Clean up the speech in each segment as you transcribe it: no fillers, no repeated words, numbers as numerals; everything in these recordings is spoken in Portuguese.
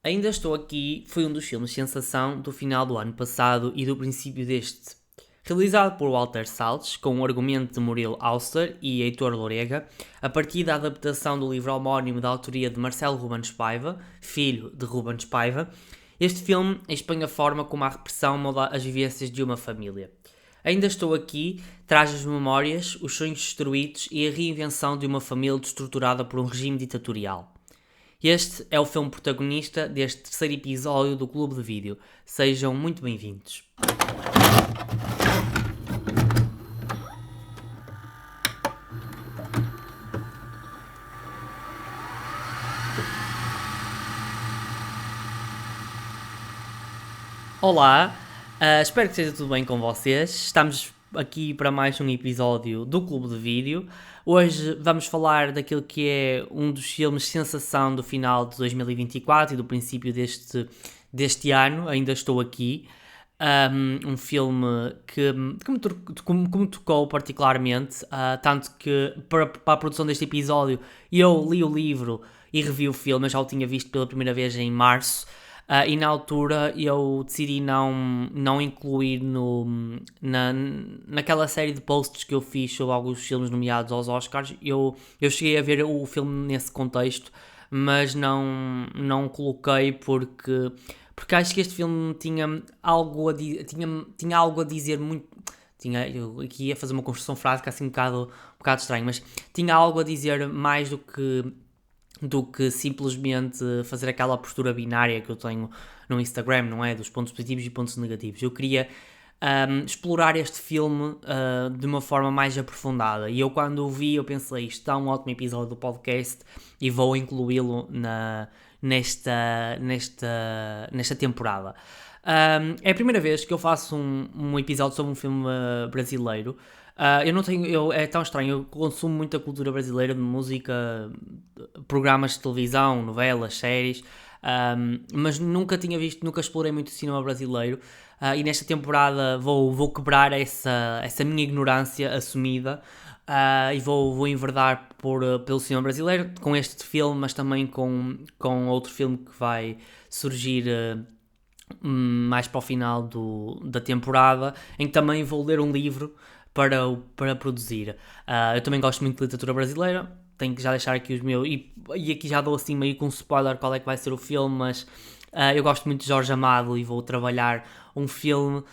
Ainda Estou Aqui foi um dos filmes sensação do final do ano passado e do princípio deste. Realizado por Walter Salles, com o argumento de Murilo Auster e Heitor Lorega, a partir da adaptação do livro homónimo da autoria de Marcelo Rubens Paiva, filho de Rubens Paiva, este filme expõe a forma como a repressão molda as vivências de uma família. Ainda Estou Aqui traz as memórias, os sonhos destruídos e a reinvenção de uma família destruturada por um regime ditatorial. Este é o filme protagonista deste terceiro episódio do Clube de Vídeo. Sejam muito bem-vindos. Olá, espero que esteja tudo bem com vocês. Estamos aqui para mais um episódio do Clube de Vídeo. Hoje vamos falar daquilo que é um dos filmes sensação do final de 2024 e do princípio deste ano. Ainda Estou Aqui. Um filme que me tocou particularmente, tanto que para a produção deste episódio eu li o livro e revi o filme. Eu já o tinha visto pela primeira vez em março. E na altura eu decidi não incluir naquela série de posts que eu fiz sobre alguns filmes nomeados aos Oscars. Eu cheguei a ver o filme nesse contexto, mas não coloquei porque acho que este filme tinha algo a dizer muito. Eu aqui ia fazer uma construção frásica assim um bocado estranho, mas tinha algo a dizer mais do que simplesmente fazer aquela postura binária que eu tenho no Instagram, não é? Dos pontos positivos e pontos negativos. Eu queria explorar este filme de uma forma mais aprofundada. E eu, quando o vi, eu pensei, isto está um ótimo episódio do podcast e vou incluí-lo nesta temporada. É a primeira vez que eu faço um episódio sobre um filme brasileiro. É tão estranho, eu consumo muita cultura brasileira de música, programas de televisão, novelas, séries, mas nunca explorei muito o cinema brasileiro, e nesta temporada vou quebrar essa minha ignorância assumida, e vou enverdar pelo cinema brasileiro, com este filme, mas também com outro filme que vai surgir mais para o final da temporada, em que também vou ler um livro para produzir. Eu também gosto muito de literatura brasileira, tenho que já deixar aqui os meus, e aqui já dou assim meio com um spoiler qual é que vai ser o filme, mas eu gosto muito de Jorge Amado e vou trabalhar um filme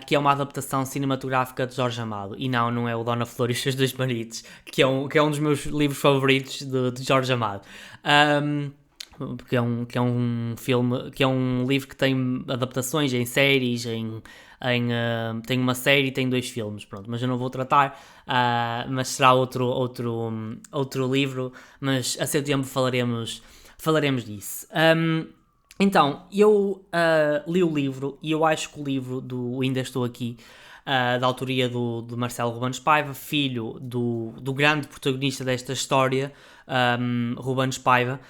que é uma adaptação cinematográfica de Jorge Amado, e não é o Dona Flor e os seus dois maridos, que é um dos meus livros favoritos de Jorge Amado. Que é um filme, que é um livro que tem adaptações em séries, tem uma série e tem 2 filmes, pronto, mas eu não vou tratar, mas será outro livro, mas a seu tempo falaremos disso. Então, eu li o livro e eu acho que o livro do Ainda Estou Aqui, da autoria do Marcelo Rubens Paiva, filho do grande protagonista desta história, Rubens Paiva.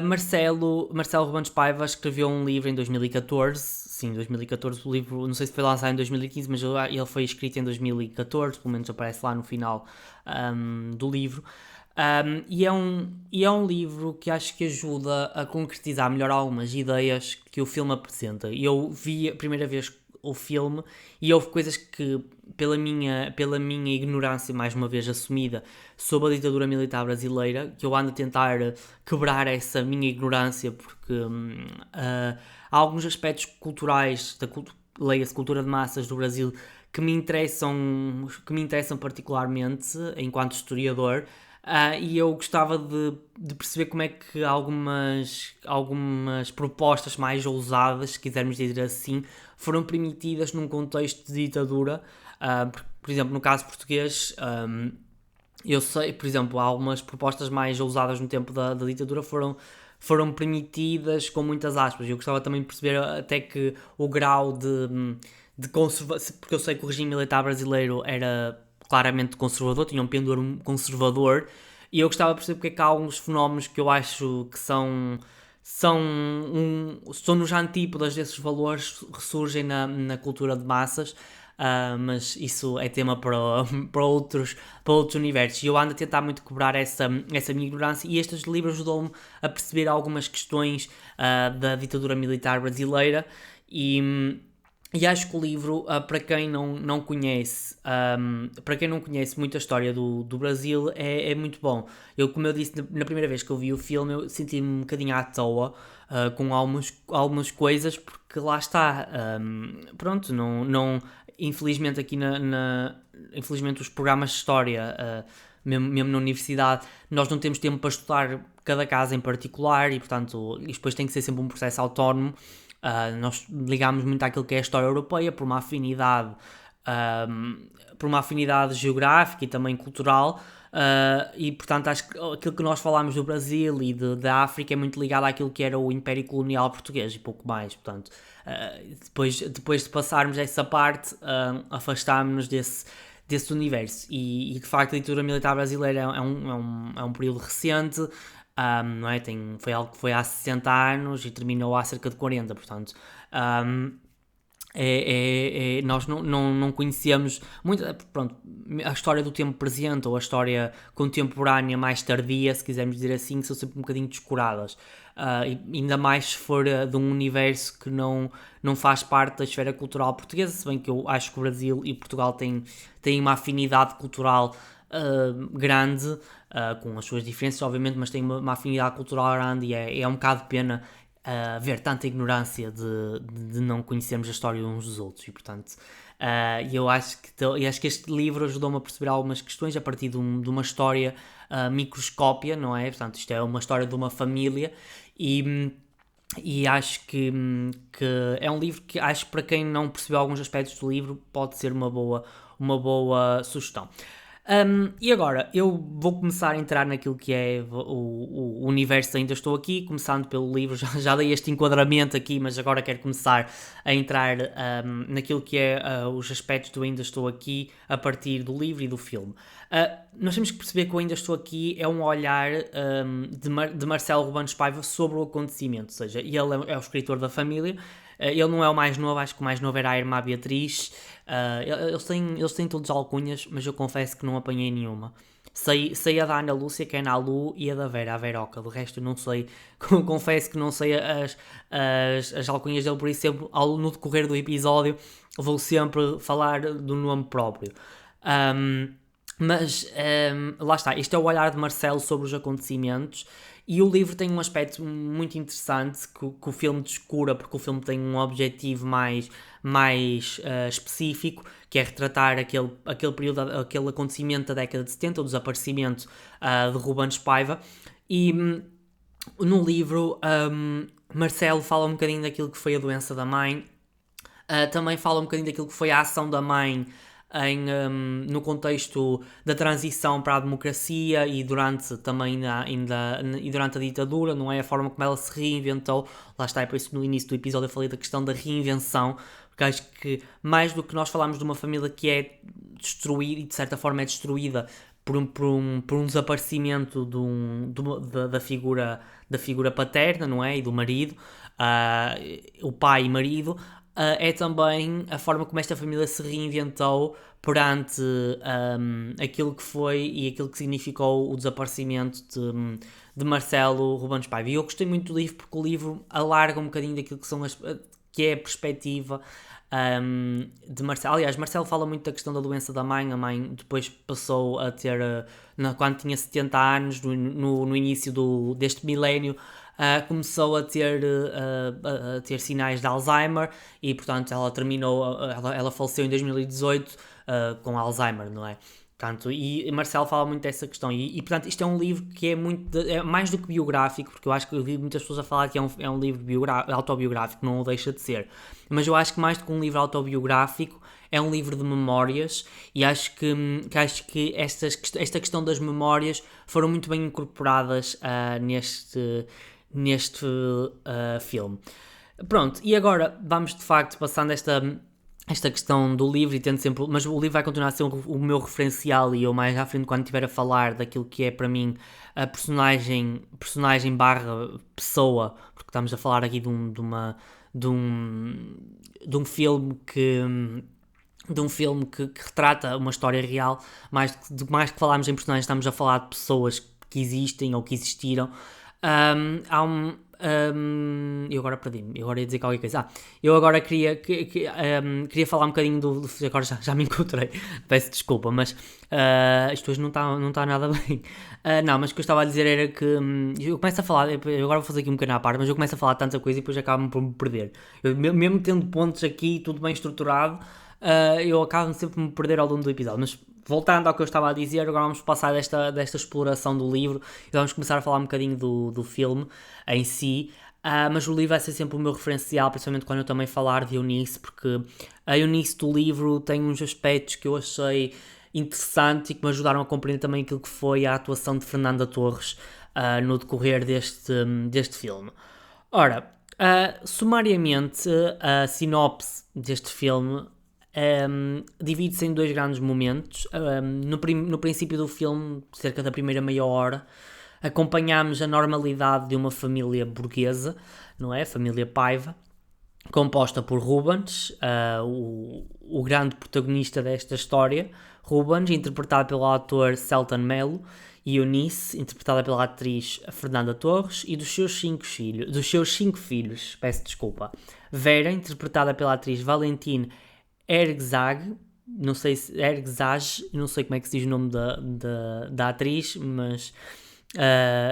Marcelo Rubens Paiva escreveu um livro em 2014, sim, 2014, o livro, não sei se foi lançado em 2015, mas ele foi escrito em 2014, pelo menos aparece lá no final do livro. E é um livro que acho que ajuda a concretizar melhor algumas ideias que o filme apresenta. Eu vi a primeira vez o filme e houve coisas que, pela minha ignorância, mais uma vez assumida, sobre a ditadura militar brasileira, que eu ando a tentar quebrar essa minha ignorância, porque há alguns aspectos culturais, leia-se cultura de massas do Brasil, que me interessam particularmente enquanto historiador. E eu gostava de perceber como é que algumas propostas mais ousadas, se quisermos dizer assim, foram permitidas num contexto de ditadura. Por exemplo, no caso português, eu sei, por exemplo, algumas propostas mais ousadas no tempo da ditadura foram permitidas com muitas aspas. Eu gostava também de perceber até que o grau de conservação, porque eu sei que o regime militar brasileiro era claramente conservador, tinha um pendor conservador, e eu gostava de perceber porque é que há alguns fenómenos que eu acho que são nos antípodas desses valores, ressurgem na cultura de massas, mas isso é tema para outros universos. E eu ando a tentar muito quebrar essa minha ignorância, e este livro ajudou-me a perceber algumas questões da ditadura militar brasileira, e acho que o livro, para quem não conhece, muito a história do Brasil, é muito bom. Como eu disse, na primeira vez que eu vi o filme, eu senti-me um bocadinho à toa, com algumas coisas, porque lá está, pronto, infelizmente aqui infelizmente os programas de história, mesmo na universidade, nós não temos tempo para estudar cada caso em particular, e portanto, isto depois tem que ser sempre um processo autónomo. Nós ligamos muito àquilo que é a história europeia por uma afinidade geográfica e também cultural, e portanto acho que aquilo que nós falámos do Brasil e da África é muito ligado àquilo que era o Império Colonial Português e pouco mais. Portanto, depois de passarmos essa parte, afastámos-nos desse universo, e de facto a ditadura militar brasileira é um período recente. Não é? Foi algo que foi há 60 anos e terminou há cerca de 40, portanto, nós não conhecemos muito, pronto, a história do tempo presente ou a história contemporânea mais tardia, se quisermos dizer assim, que são sempre um bocadinho descuradas, e ainda mais se for de um universo que não faz parte da esfera cultural portuguesa, se bem que eu acho que o Brasil e Portugal têm uma afinidade cultural grande, com as suas diferenças, obviamente, mas tem uma afinidade cultural grande, e é um bocado de pena ver tanta ignorância de não conhecermos a história uns dos outros, e portanto, eu acho que este livro ajudou-me a perceber algumas questões a partir de uma história microscópia, não é? Portanto, isto é uma história de uma família, e acho que é um livro que acho que para quem não percebeu alguns aspectos do livro pode ser uma boa sugestão. E agora, eu vou começar a entrar naquilo que é o universo Ainda Estou Aqui, começando pelo livro. Já dei este enquadramento aqui, mas agora quero começar a entrar naquilo que é os aspectos do Ainda Estou Aqui a partir do livro e do filme. Nós temos que perceber que o Ainda Estou Aqui é um olhar de Marcelo Ruben Paiva sobre o acontecimento, ou seja, ele é o escritor da família. Ele não é o mais novo, acho que o mais novo era a irmã Beatriz. Eles têm todos alcunhas, mas eu confesso que não apanhei nenhuma. Sei a da Ana Lúcia, que é na Lu, e a da Vera, a Veroca. Do resto não sei. Confesso que não sei as alcunhas dele, por isso no decorrer do episódio vou sempre falar do nome próprio. Mas lá está, este é o olhar de Marcelo sobre os acontecimentos, e o livro tem um aspecto muito interessante que o filme descura, porque o filme tem um objetivo mais específico, que é retratar aquele período, aquele acontecimento da década de 70, o desaparecimento de Rubens Paiva. E no livro, Marcelo fala um bocadinho daquilo que foi a doença da mãe, também fala um bocadinho daquilo que foi a ação da mãe no contexto da transição para a democracia, e durante a ditadura, não é? A forma como ela se reinventou. Lá está, é por isso que no início do episódio eu falei da questão da reinvenção, porque acho que mais do que nós falarmos de uma família que é destruída, e de certa forma é destruída por um desaparecimento da figura paterna, não é? E do marido, o pai e marido. É também a forma como esta família se reinventou perante aquilo que foi e aquilo que significou o desaparecimento de Marcelo Ruben Paiva. E eu gostei muito do livro, porque o livro alarga um bocadinho daquilo que é a perspectiva de Marcelo. Aliás, Marcelo fala muito da questão da doença da mãe. A mãe depois passou a ter, quando tinha 70 anos, no início deste milénio, começou a ter sinais de Alzheimer, e portanto ela faleceu em 2018 com Alzheimer, não é? Portanto, e Marcelo fala muito dessa questão, e portanto isto é um livro que é mais do que biográfico, porque eu acho que eu vi muitas pessoas a falar que é um livro autobiográfico, não o deixa de ser, mas eu acho que mais do que um livro autobiográfico é um livro de memórias, e acho que esta questão das memórias foram muito bem incorporadas neste filme. Pronto, e agora vamos de facto passando esta questão do livro, e tendo sempre, mas o livro vai continuar a ser o meu referencial, e eu mais à frente, quando estiver a falar daquilo que é para mim a personagem barra pessoa, porque estamos a falar aqui de um filme de um filme que retrata uma história real, mais que falarmos em personagens, estamos a falar de pessoas que existem ou que existiram. Há eu agora perdi-me, eu agora ia dizer qualquer coisa. Eu agora queria falar um bocadinho agora já me encontrei, peço desculpa, mas isto hoje não tá nada bem. Não, mas o que eu estava a dizer era que eu começo a falar, eu agora vou fazer aqui um bocadinho à parte, mas eu começo a falar tanta coisa e depois acabo por me perder. Mesmo tendo pontos aqui, tudo bem estruturado, eu acabo sempre por me perder ao longo do episódio. Mas voltando ao que eu estava a dizer, agora vamos passar desta exploração do livro e vamos começar a falar um bocadinho do filme em si. Mas o livro vai ser sempre o meu referencial, principalmente quando eu também falar de Eunice, porque a Eunice do livro tem uns aspectos que eu achei interessante e que me ajudaram a compreender também aquilo que foi a atuação de Fernanda Torres no decorrer deste filme. Ora, sumariamente, a sinopse deste filme divide-se em dois grandes momentos. No princípio do filme, cerca da primeira meia hora, acompanhamos a normalidade de uma família burguesa, não é? Família Paiva, composta por Rubens, o grande protagonista desta história. Rubens, interpretado pelo ator Selton Mello, e Eunice, interpretada pela atriz Fernanda Torres, e dos seus cinco filhos, peço desculpa. Vera, interpretada pela atriz Valentine Herzog, não sei como é que se diz o nome da atriz, mas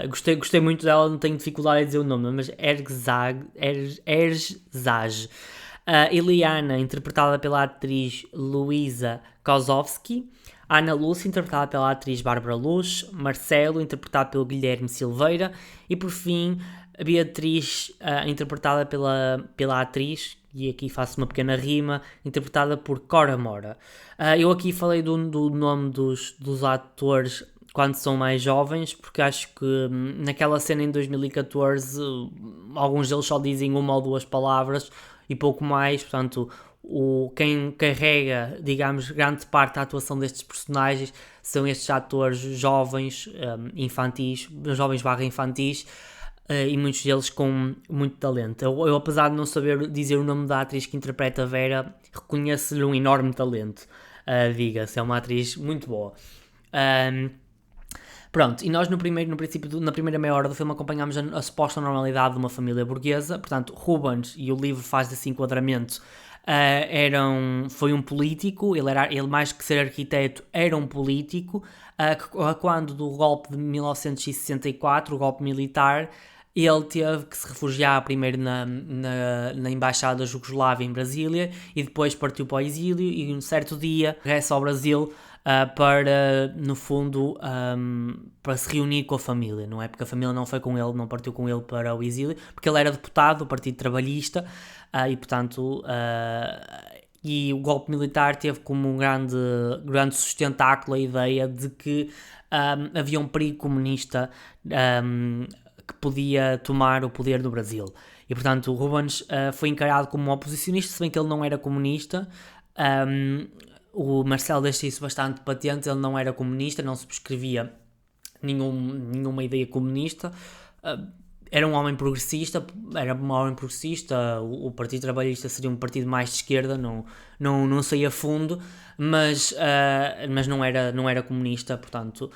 gostei muito dela, não tenho dificuldade em dizer o nome, mas Herzog. Eliana, interpretada pela atriz Luísa Kozowski. Ana Lúcia, interpretada pela atriz Bárbara Luz. Marcelo, interpretado pelo Guilherme Silveira. E por fim, a Beatriz, interpretada pela atriz, e aqui faço uma pequena rima, interpretada por Cora Mora. Eu aqui falei do nome dos atores quando são mais jovens, porque acho que naquela cena em 2014 alguns deles só dizem uma ou duas palavras e pouco mais, portanto quem carrega, digamos, grande parte da atuação destes personagens são estes atores jovens, infantis, jovens barra infantis, e muitos deles com muito talento. Eu, apesar de não saber dizer o nome da atriz que interpreta a Vera, reconheço-lhe um enorme talento, diga-se, é uma atriz muito boa. Pronto, e nós na primeira meia hora do filme acompanhamos a suposta normalidade de uma família burguesa. Portanto, Rubens, e o livro faz esse enquadramento, foi um político. Ele mais que ser arquiteto era um político, que quando do golpe de 1964, o golpe militar, ele teve que se refugiar primeiro na embaixada da Jugoslávia em Brasília e depois partiu para o exílio e um certo dia regressa ao Brasil para, no fundo, para se reunir com a família, não é? Porque a família não foi com ele, não partiu com ele para o exílio, porque ele era deputado do Partido Trabalhista, e portanto, e o golpe militar teve como um grande sustentáculo a ideia de que havia um perigo comunista que podia tomar o poder do Brasil. E portanto, o Rubens foi encarado como um oposicionista, se bem que ele não era comunista. O Marcelo deixa isso bastante patente, ele não era comunista, não subscrevia nenhuma ideia comunista, era um homem progressista, o Partido Trabalhista seria um partido mais de esquerda, não saía fundo, mas não era comunista, portanto,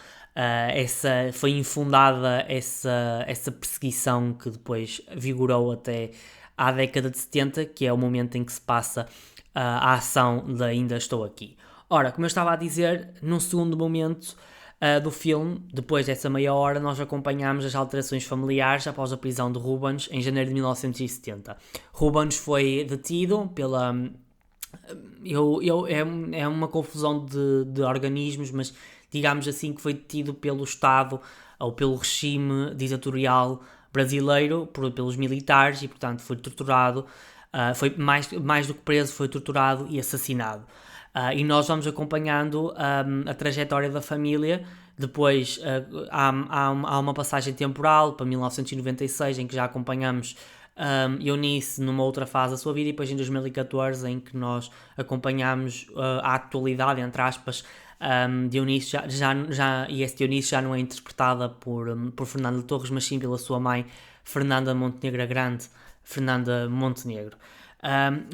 foi infundada essa perseguição que depois vigorou até à década de 70, que é o momento em que se passa a ação de Ainda Estou Aqui. Ora, como eu estava a dizer, num segundo momento do filme, depois dessa meia hora, nós acompanhamos as alterações familiares após a prisão de Rubens em janeiro de 1970. Rubens foi detido pela... é uma confusão de organismos, mas digamos assim que foi detido pelo Estado ou pelo regime ditatorial brasileiro, pelos militares, e portanto foi torturado. Foi mais do que preso, foi torturado e assassinado. E nós vamos acompanhando a trajetória da família. Depois há uma passagem temporal para 1996, em que já acompanhamos Eunice numa outra fase da sua vida, e depois em 2014 em que nós acompanhamos a atualidade, entre aspas, de Eunice, e esta Eunice já não é interpretada por Fernanda Torres, mas sim pela sua mãe, Fernanda Montenegro.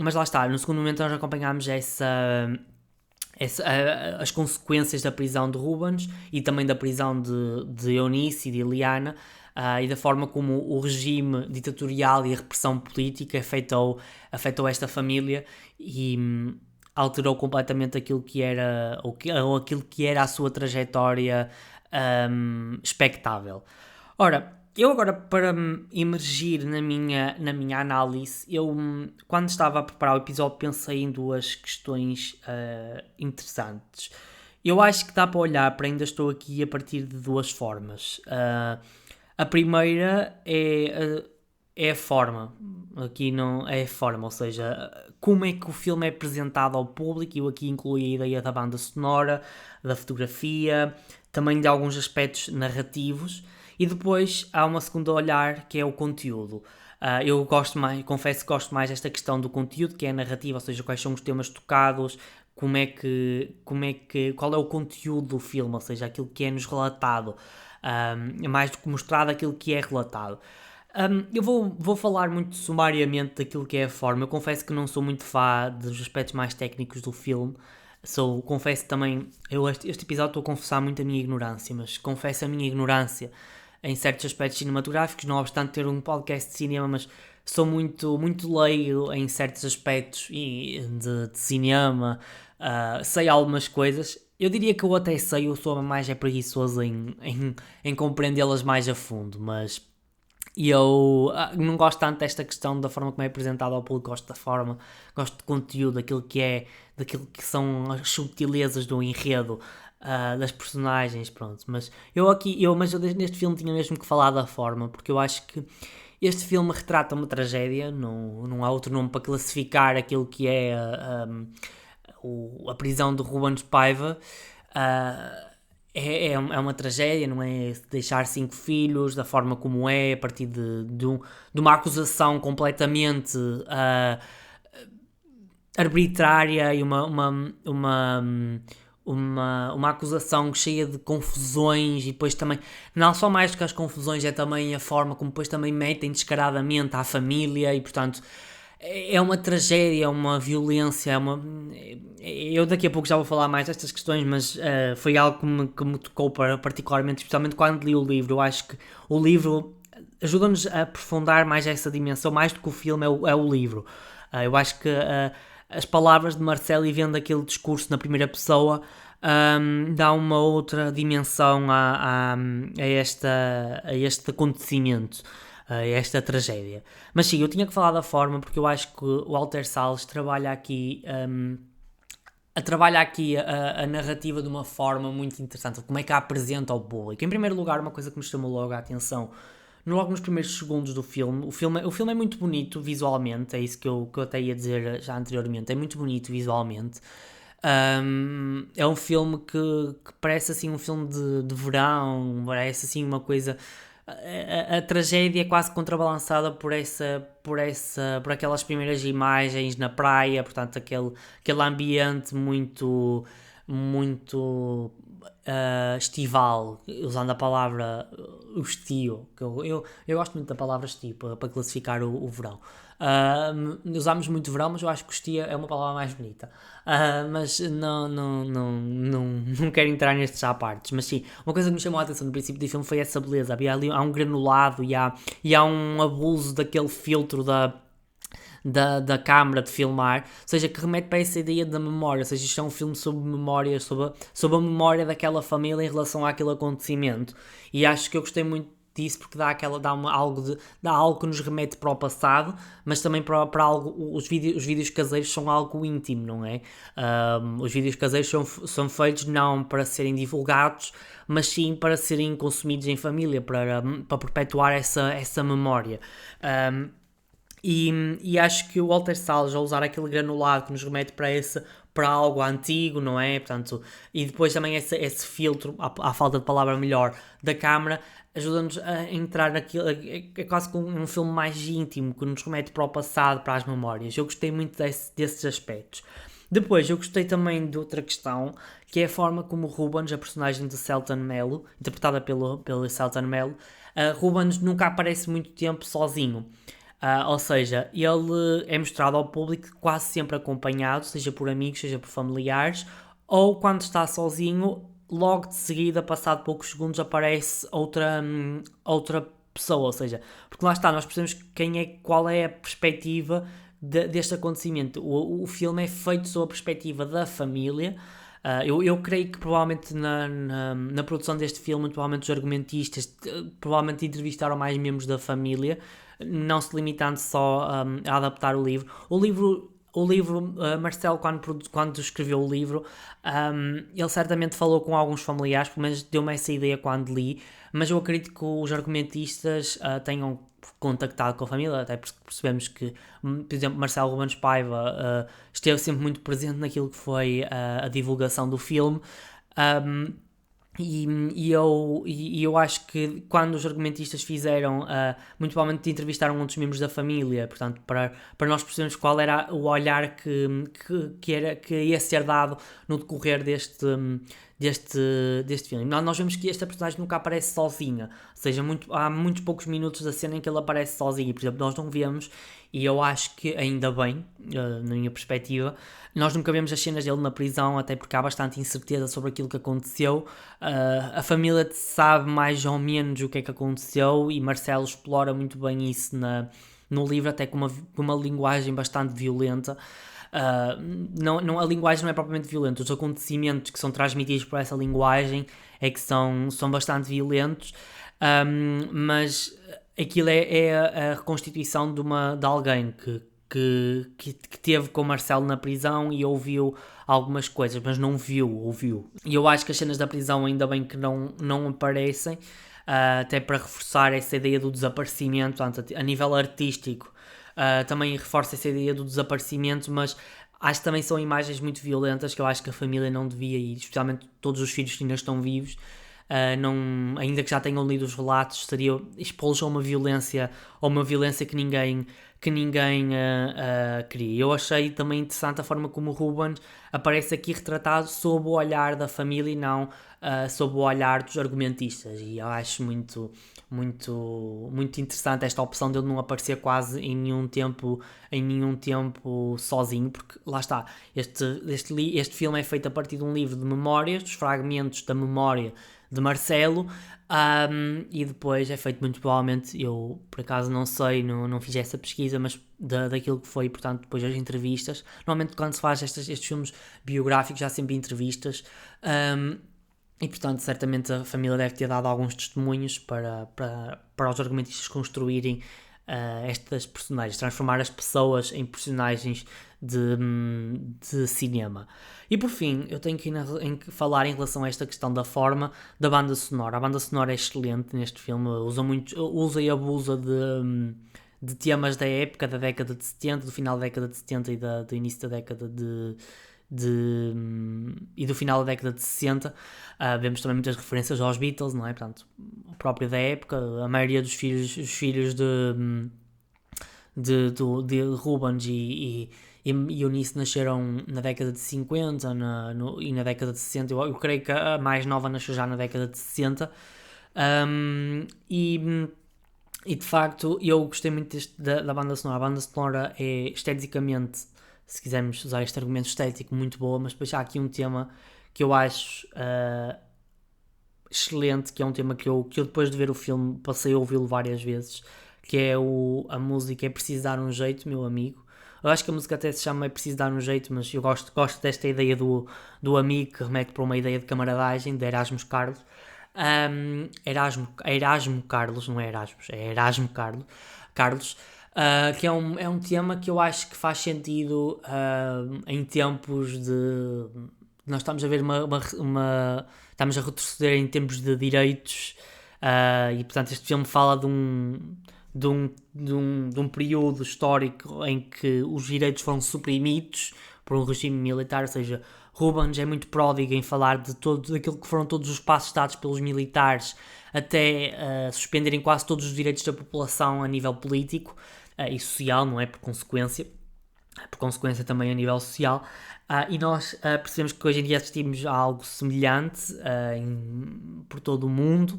Mas lá está, no segundo momento nós acompanhámos as consequências da prisão de Rubens e também da prisão de Eunice e de Eliana, e da forma como o regime ditatorial e a repressão política afetou esta família e alterou completamente aquilo que era, ou aquilo que era a sua trajetória expectável. Ora, eu agora, para me imergir na minha análise, quando estava a preparar o episódio, pensei em duas questões interessantes. Eu acho que dá para olhar para Ainda Estou Aqui a partir de duas formas. A primeira é a forma. Aqui não é a forma, ou seja, como é que o filme é apresentado ao público. Eu aqui incluí a ideia da banda sonora, da fotografia, também de alguns aspectos narrativos. E depois há uma segunda olhar, que é o conteúdo. Eu gosto mais, confesso que gosto mais desta questão do conteúdo, que é a narrativa, ou seja, quais são os temas tocados, qual é o conteúdo do filme, ou seja, aquilo que é-nos relatado, mais do que mostrado, aquilo que é relatado. Eu vou falar muito sumariamente daquilo que é a forma. Eu confesso que não sou muito fã dos aspectos mais técnicos do filme. Confesso também, este episódio estou a confessar muito a minha ignorância, mas confesso a minha ignorância em certos aspectos cinematográficos, não obstante ter um podcast de cinema, mas sou muito, muito leigo em certos aspectos de cinema, sei algumas coisas. Eu diria que eu até sei, eu sou mais preguiçoso em compreendê-las mais a fundo, mas eu não gosto tanto desta questão da forma como é apresentado ao público, gosto de conteúdo, daquilo que são as subtilezas do enredo, das personagens, pronto. Mas eu neste filme tinha mesmo que falar da forma, porque eu acho que este filme retrata uma tragédia, não há outro nome para classificar aquilo que é a prisão de Rubens Paiva. É uma tragédia, não é? Deixar 5 filhos da forma como é, a partir de uma acusação completamente arbitrária e uma acusação cheia de confusões, e depois também, não só mais do que as confusões, é também a forma como depois também metem descaradamente à família, e portanto é uma tragédia, é uma violência, eu daqui a pouco já vou falar mais destas questões, mas foi algo que me tocou particularmente, especialmente quando li o livro. Eu acho que o livro ajuda-nos a aprofundar mais essa dimensão, mais do que o filme é o livro. Eu acho que as palavras de Marcelo, e vendo aquele discurso na primeira pessoa, dá uma outra dimensão a este acontecimento, esta tragédia. Mas sim, eu tinha que falar da forma, porque eu acho que o Walter Salles trabalha aqui a narrativa de uma forma muito interessante, como é que a apresenta ao público. Em primeiro lugar, uma coisa que me chamou logo a atenção, logo nos primeiros segundos do filme, o filme é muito bonito visualmente, é isso que eu até ia dizer já anteriormente, é muito bonito visualmente. É um filme que parece assim um filme de verão, parece assim uma coisa. A tragédia é quase contrabalançada por aquelas primeiras imagens na praia, portanto aquele ambiente muito, muito estival, usando a palavra estio, que eu gosto muito da palavra estio para classificar o verão. Usamos muito verão, mas eu acho que estio é uma palavra mais bonita. Mas não quero entrar nestes à partes. Mas sim, uma coisa que me chamou a atenção no princípio do filme foi essa beleza. Há um granulado e há um abuso daquele filtro da câmara de filmar, ou seja, que remete para essa ideia da memória, ou seja, isto é um filme sobre memória, sobre a memória daquela família em relação àquele acontecimento, e acho que eu gostei muito disso, porque dá algo que nos remete para o passado, mas também para algo. Os vídeos caseiros são algo íntimo, não é? Os vídeos caseiros são feitos não para serem divulgados, mas sim para serem consumidos em família, para perpetuar essa memória. E acho que o Walter Salles, ao usar aquele granulado que nos remete para algo antigo, não é? Portanto, e depois também esse filtro, à falta de palavra melhor, da câmara, ajuda-nos a entrar naquilo. É quase como um filme mais íntimo, que nos remete para o passado, para as memórias. Eu gostei muito desses aspectos. Depois, eu gostei também de outra questão, que é a forma como Rubens, a personagem de Selton Mello, interpretada pelo Selton Mello, Rubens nunca aparece muito tempo sozinho. Ou seja, ele é mostrado ao público quase sempre acompanhado, seja por amigos, seja por familiares, ou quando está sozinho, logo de seguida, passado poucos segundos, aparece outra pessoa, ou seja, porque lá está, nós percebemos qual é a perspectiva deste acontecimento. O filme é feito sob a perspectiva da família. Eu creio que provavelmente na produção deste filme, provavelmente os argumentistas provavelmente entrevistaram mais membros da família, não se limitando só a adaptar o livro. Marcelo, quando escreveu o livro, ele certamente falou com alguns familiares, pelo menos deu-me essa ideia quando li, mas eu acredito que os argumentistas tenham contactado com a família, até porque percebemos que, por exemplo, Marcelo Rubens Paiva esteve sempre muito presente naquilo que foi a divulgação do filme. Um, eu acho que quando os argumentistas fizeram, muito provavelmente entrevistaram outros membros da família, portanto, para nós percebermos qual era o olhar que ia ser dado no decorrer deste filme. Nós vemos que esta personagem nunca aparece sozinha, ou seja, há muitos poucos minutos da cena em que ele aparece sozinho, por exemplo, nós não vemos, e eu acho que ainda bem, na minha perspectiva, nós nunca vemos as cenas dele na prisão, até porque há bastante incerteza sobre aquilo que aconteceu. A família sabe mais ou menos o que é que aconteceu e Marcelo explora muito bem isso no livro, até com uma linguagem bastante violenta. A linguagem não é propriamente violenta, os acontecimentos que são transmitidos por essa linguagem é que são bastante violentos, mas aquilo é a reconstituição de alguém que teve com o Marcelo na prisão e ouviu algumas coisas, mas não viu, ouviu. E eu acho que as cenas da prisão ainda bem que não aparecem, até para reforçar essa ideia do desaparecimento, portanto, a nível artístico. Também reforça essa ideia do desaparecimento, mas acho que também são imagens muito violentas que eu acho que a família não devia, e especialmente todos os filhos que ainda estão vivos, ainda que já tenham lido os relatos, seria expô-los a uma violência que ninguém queria. Eu achei também interessante a forma como o Ruben aparece aqui retratado sob o olhar da família e não sob o olhar dos argumentistas, e eu acho muito interessante esta opção dele não aparecer quase em nenhum tempo sozinho, porque lá está, este filme é feito a partir de um livro de memórias, dos fragmentos da memória de Marcelo, e depois é feito muito provavelmente, eu por acaso não sei, não fiz essa pesquisa, mas daquilo que foi, portanto, depois as entrevistas. Normalmente quando se faz estes filmes biográficos há sempre entrevistas, e portanto certamente a família deve ter dado alguns testemunhos para os argumentistas construírem estas personagens, transformar as pessoas em personagens de cinema. E por fim, eu tenho que falar em relação a esta questão da forma da banda sonora. A banda sonora é excelente neste filme, usa e abusa de temas da época, da década de 70, do final da década de 70 e do início da década e do final da década de 60. Vemos também muitas referências aos Beatles, não é? Portanto, o próprio da época, a maioria dos filhos de Rubens e Eunice nasceram na década de 50 e na década de 60. Eu creio que a mais nova nasceu já na década de 60. E de facto eu gostei muito da banda sonora. A banda sonora é esteticamente, se quisermos usar este argumento estético, muito boa, mas depois há aqui um tema que eu acho excelente, que é um tema que eu depois de ver o filme passei a ouvi-lo várias vezes, que é a música É Preciso Dar Um Jeito, meu amigo. Eu acho que a música até se chama É Preciso Dar Um Jeito, mas eu gosto desta ideia do amigo, que remete para uma ideia de camaradagem, de Erasmus Carlos. Erasmo Carlos, não é Erasmus, é Erasmo Carlos, que é um tema que eu acho que faz sentido em tempos de... Nós estamos a ver estamos a retroceder em tempos de direitos, e portanto este filme fala de um período histórico em que os direitos foram suprimidos por um regime militar, ou seja, Rubens é muito pródigo em falar de daquilo que foram todos os passos dados pelos militares até suspenderem quase todos os direitos da população a nível político e social, não é? Por consequência também a nível social. E nós percebemos que hoje em dia assistimos a algo semelhante por todo o mundo.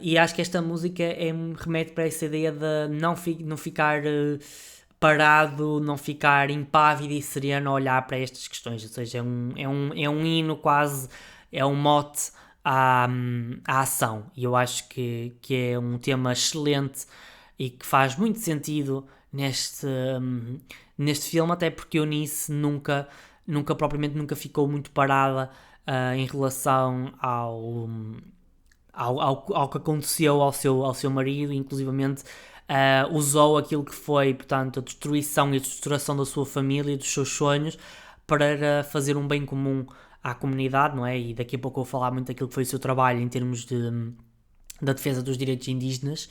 E acho que esta música remete para essa ideia de não ficar parado, não ficar impávido e sereno a olhar para estas questões. Ou seja, é um hino quase, é um mote à ação. E eu acho que é um tema excelente e que faz muito sentido neste filme, até porque Eunice propriamente nunca ficou muito parada em relação ao que aconteceu ao seu marido, inclusivamente usou aquilo que foi, portanto, a destruição e a destruição da sua família e dos seus sonhos para fazer um bem comum à comunidade, não é? E daqui a pouco eu vou falar muito daquilo que foi o seu trabalho em termos da defesa dos direitos indígenas.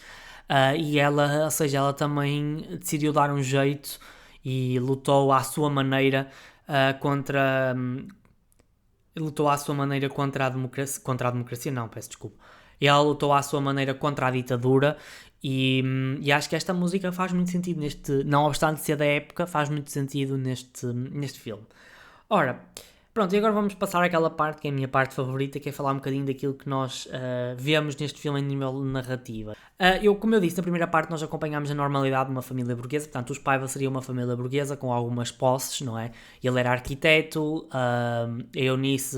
E ela, ou seja, ela também decidiu dar um jeito e lutou à sua maneira contra a democracia, não, peço desculpa. E ela lutou à sua maneira contra a ditadura e acho que esta música faz muito sentido não obstante ser da época, faz muito sentido neste filme. Ora, pronto, e agora vamos passar àquela parte que é a minha parte favorita, que é falar um bocadinho daquilo que nós vemos neste filme em nível narrativa. Como eu disse, na primeira parte nós acompanhámos a normalidade de uma família burguesa, portanto, os Paiva seria uma família burguesa com algumas posses, não é? Ele era arquiteto, a Eunice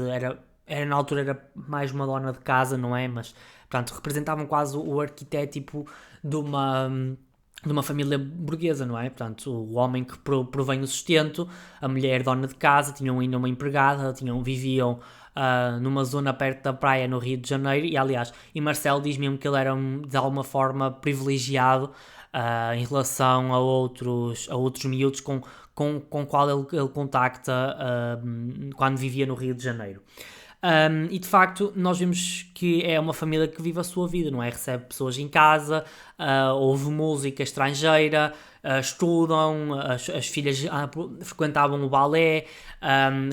na altura era mais uma dona de casa, não é? Mas, portanto, representavam quase o arquétipo de uma família burguesa, não é? Portanto, o homem que provém o sustento, a mulher dona de casa, tinham ainda uma empregada, viviam numa zona perto da praia no Rio de Janeiro, e aliás, Marcelo diz mesmo que ele era de alguma forma privilegiado em relação a outros miúdos com qual ele contacta quando vivia no Rio de Janeiro. E de facto nós vemos que é uma família que vive a sua vida, não é? Recebe pessoas em casa, ouve música estrangeira, estudam, as filhas frequentavam o balé,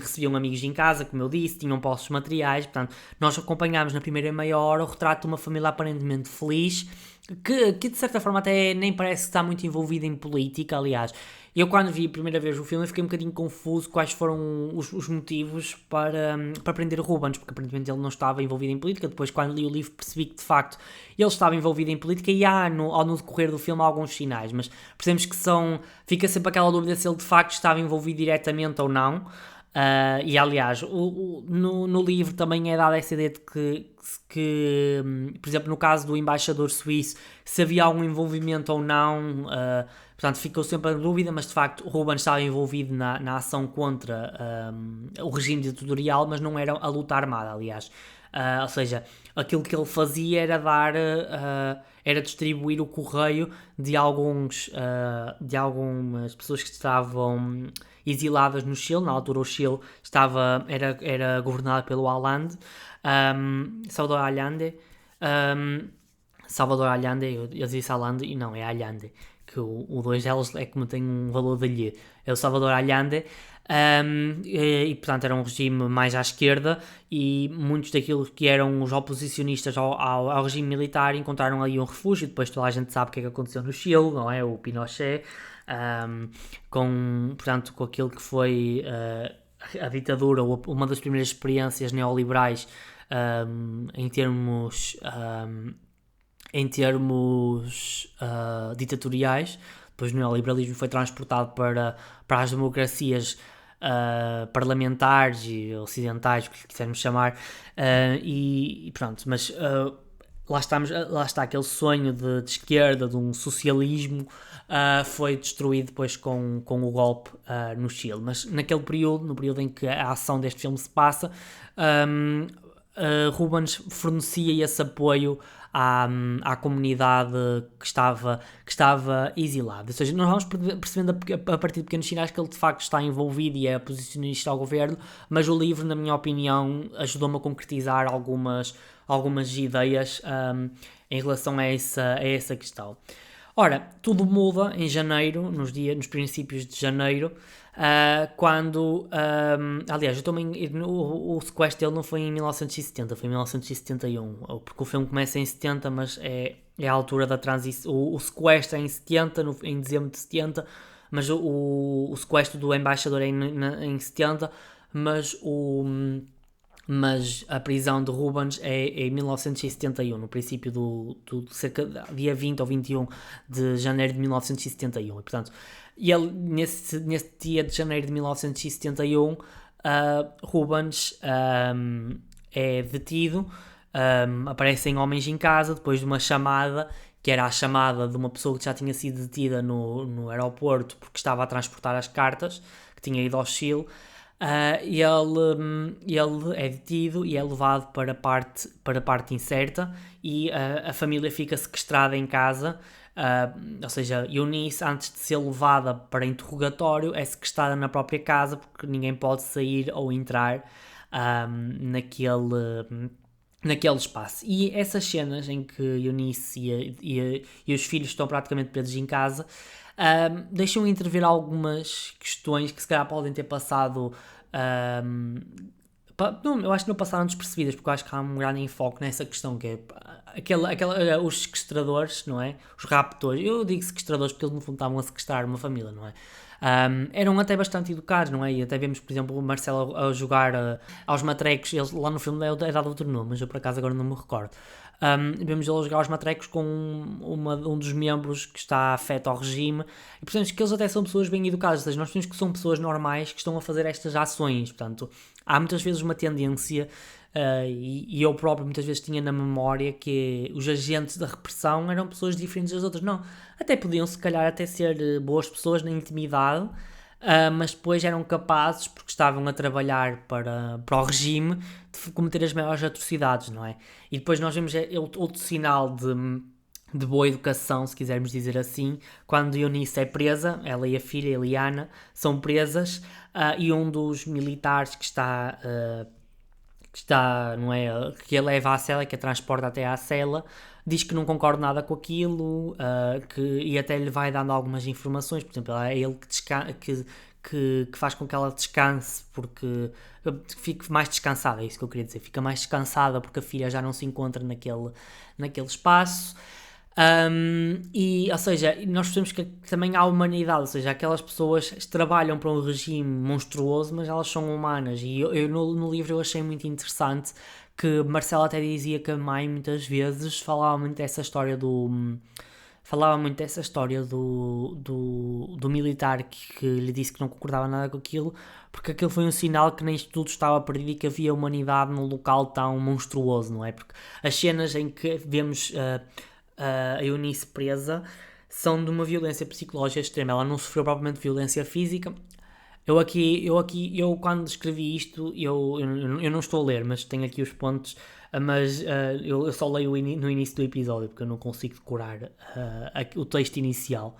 recebiam amigos em casa, como eu disse, tinham posses materiais. Portanto, nós acompanhámos na primeira meia hora o retrato de uma família aparentemente feliz, que de certa forma até nem parece que está muito envolvida em política. Aliás, eu quando vi a primeira vez o filme fiquei um bocadinho confuso quais foram os motivos para prender Rubens, porque aparentemente ele não estava envolvido em política. Depois, quando li o livro, percebi que de facto ele estava envolvido em política, e há no decorrer do filme alguns sinais, mas percebemos que fica sempre aquela dúvida se ele de facto estava envolvido diretamente ou não. E aliás, no livro também é dada essa ideia de que, por exemplo, no caso do embaixador suíço, se havia algum envolvimento ou não. Portanto, ficou sempre a dúvida, mas de facto o Rubens estava envolvido na ação contra o regime ditatorial, mas não era a luta armada, aliás. Ou seja, aquilo que ele fazia era distribuir o correio de algumas pessoas que estavam exiladas no Chile. Na altura o Chile era governado pelo Allende, Salvador Allende, eu disse Allende e não, é Allende, que o dois delas é como tem um valor de lhe, é o Salvador Allende. E portanto era um regime mais à esquerda, e muitos daquelos que eram os oposicionistas ao regime militar encontraram ali um refúgio. Depois toda a gente sabe o que é que aconteceu no Chile, não é? O Pinochet, com aquilo que foi a ditadura, uma das primeiras experiências neoliberais em termos ditatoriais. Depois o neoliberalismo foi transportado para as democracias parlamentares e ocidentais, o que quisermos chamar, e pronto, mas lá está aquele sonho de esquerda, de um socialismo, foi destruído depois com o golpe no Chile. Mas naquele período, no período em que a ação deste filme se passa, Rubens fornecia esse apoio à comunidade que estava exilada. Ou seja, nós vamos percebendo a partir de pequenos sinais que ele de facto está envolvido e é posicionista ao governo, mas o livro, na minha opinião, ajudou-me a concretizar algumas ideias em relação a essa questão. Ora, tudo muda em janeiro, nos princípios de janeiro, quando, aliás, eu também, o sequestro dele não foi em 1970, foi em 1971, porque o filme começa em 70, mas é a altura da transição. O sequestro é em 70, em dezembro de 70, mas o sequestro do embaixador é em 70, mas mas a prisão de Rubens é em 1971, no princípio cerca de dia 20 ou 21 de janeiro de 1971. E, portanto, ele, nesse dia de janeiro de 1971, Rubens é detido, aparecem homens em casa depois de uma chamada, que era a chamada de uma pessoa que já tinha sido detida no aeroporto porque estava a transportar as cartas, que tinha ido ao Chile. Ele é detido e é levado para a parte incerta e a família fica sequestrada em casa. Ou seja, Eunice, antes de ser levada para interrogatório, é sequestrada na própria casa porque ninguém pode sair ou entrar naquele espaço. E essas cenas em que Eunice e os filhos estão praticamente presos em casa deixam intervir algumas questões que se calhar podem ter passado. Não, eu acho que não passaram despercebidas, porque eu acho que há um grande enfoque nessa questão, que é os sequestradores, não é? Os raptores, eu digo sequestradores porque eles no fundo estavam a sequestrar uma família, não é? Eram até bastante educados, não é? E até vemos, por exemplo, o Marcelo a jogar aos matrecos, eles, lá no filme é dado outro nome, mas eu por acaso agora não me recordo. Vemos ele a jogar aos matrecos com um dos membros que está afeto ao regime, e portanto que eles até são pessoas bem educadas, ou seja, nós temos que são pessoas normais que estão a fazer estas ações, portanto há muitas vezes uma tendência, e eu próprio muitas vezes tinha na memória que os agentes da repressão eram pessoas diferentes das outras. Não, até podiam se calhar até ser boas pessoas na intimidade, mas depois eram capazes, porque estavam a trabalhar para o regime, de cometer as maiores atrocidades, não é? E depois nós vemos outro sinal de boa educação, se quisermos dizer assim, quando Eunice é presa, ela e a filha Eliana são presas, e um dos militares que está, não é, que a leva à cela, que a transporta até à cela, diz que não concorda nada com aquilo, e até lhe vai dando algumas informações, por exemplo, é ele que faz com que ela descanse, porque fique mais descansada, é isso que eu queria dizer, fica mais descansada porque a filha já não se encontra naquele espaço. Ou seja, nós percebemos que também há humanidade, ou seja, aquelas pessoas trabalham para um regime monstruoso, mas elas são humanas, e eu no livro eu achei muito interessante que Marcelo até dizia que a mãe muitas vezes falava muito dessa história do militar que lhe disse que não concordava nada com aquilo, porque aquilo foi um sinal que nem tudo estava perdido e que havia humanidade num local tão monstruoso, não é? Porque as cenas em que vemos a Eunice presa são de uma violência psicológica extrema. Ela não sofreu propriamente violência física. Eu quando escrevi isto, eu não estou a ler, mas tenho aqui os pontos, mas eu só leio no início do episódio, porque eu não consigo decorar o texto inicial.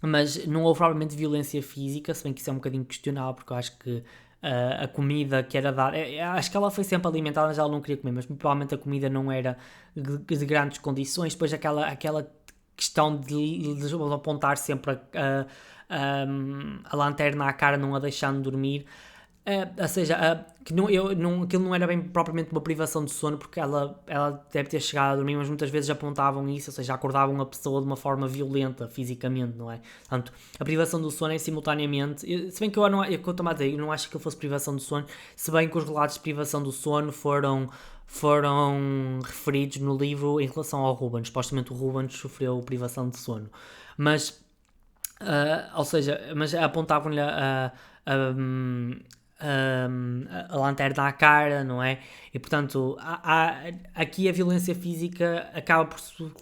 Mas não houve provavelmente violência física, se bem que isso é um bocadinho questionável, porque eu acho que a comida que era dada, acho que ela foi sempre alimentada, mas ela não queria comer, mas provavelmente a comida não era de grandes condições. Depois aquela questão de apontar sempre a lanterna à cara, não a deixando dormir. Ou seja, aquilo não era bem propriamente uma privação de sono, porque ela deve ter chegado a dormir, mas muitas vezes apontavam isso, ou seja, acordavam a pessoa de uma forma violenta, fisicamente, não é? Portanto, a privação do sono é simultaneamente, se bem que eu estou a dizer, eu não acho que ele fosse privação do sono, se bem que os relatos de privação do sono foram referidos no livro em relação ao Rubens. Supostamente o Rubens sofreu privação de sono, mas ou seja, mas apontavam-lhe a lanterna à cara, não é? E portanto, aqui a violência física acaba por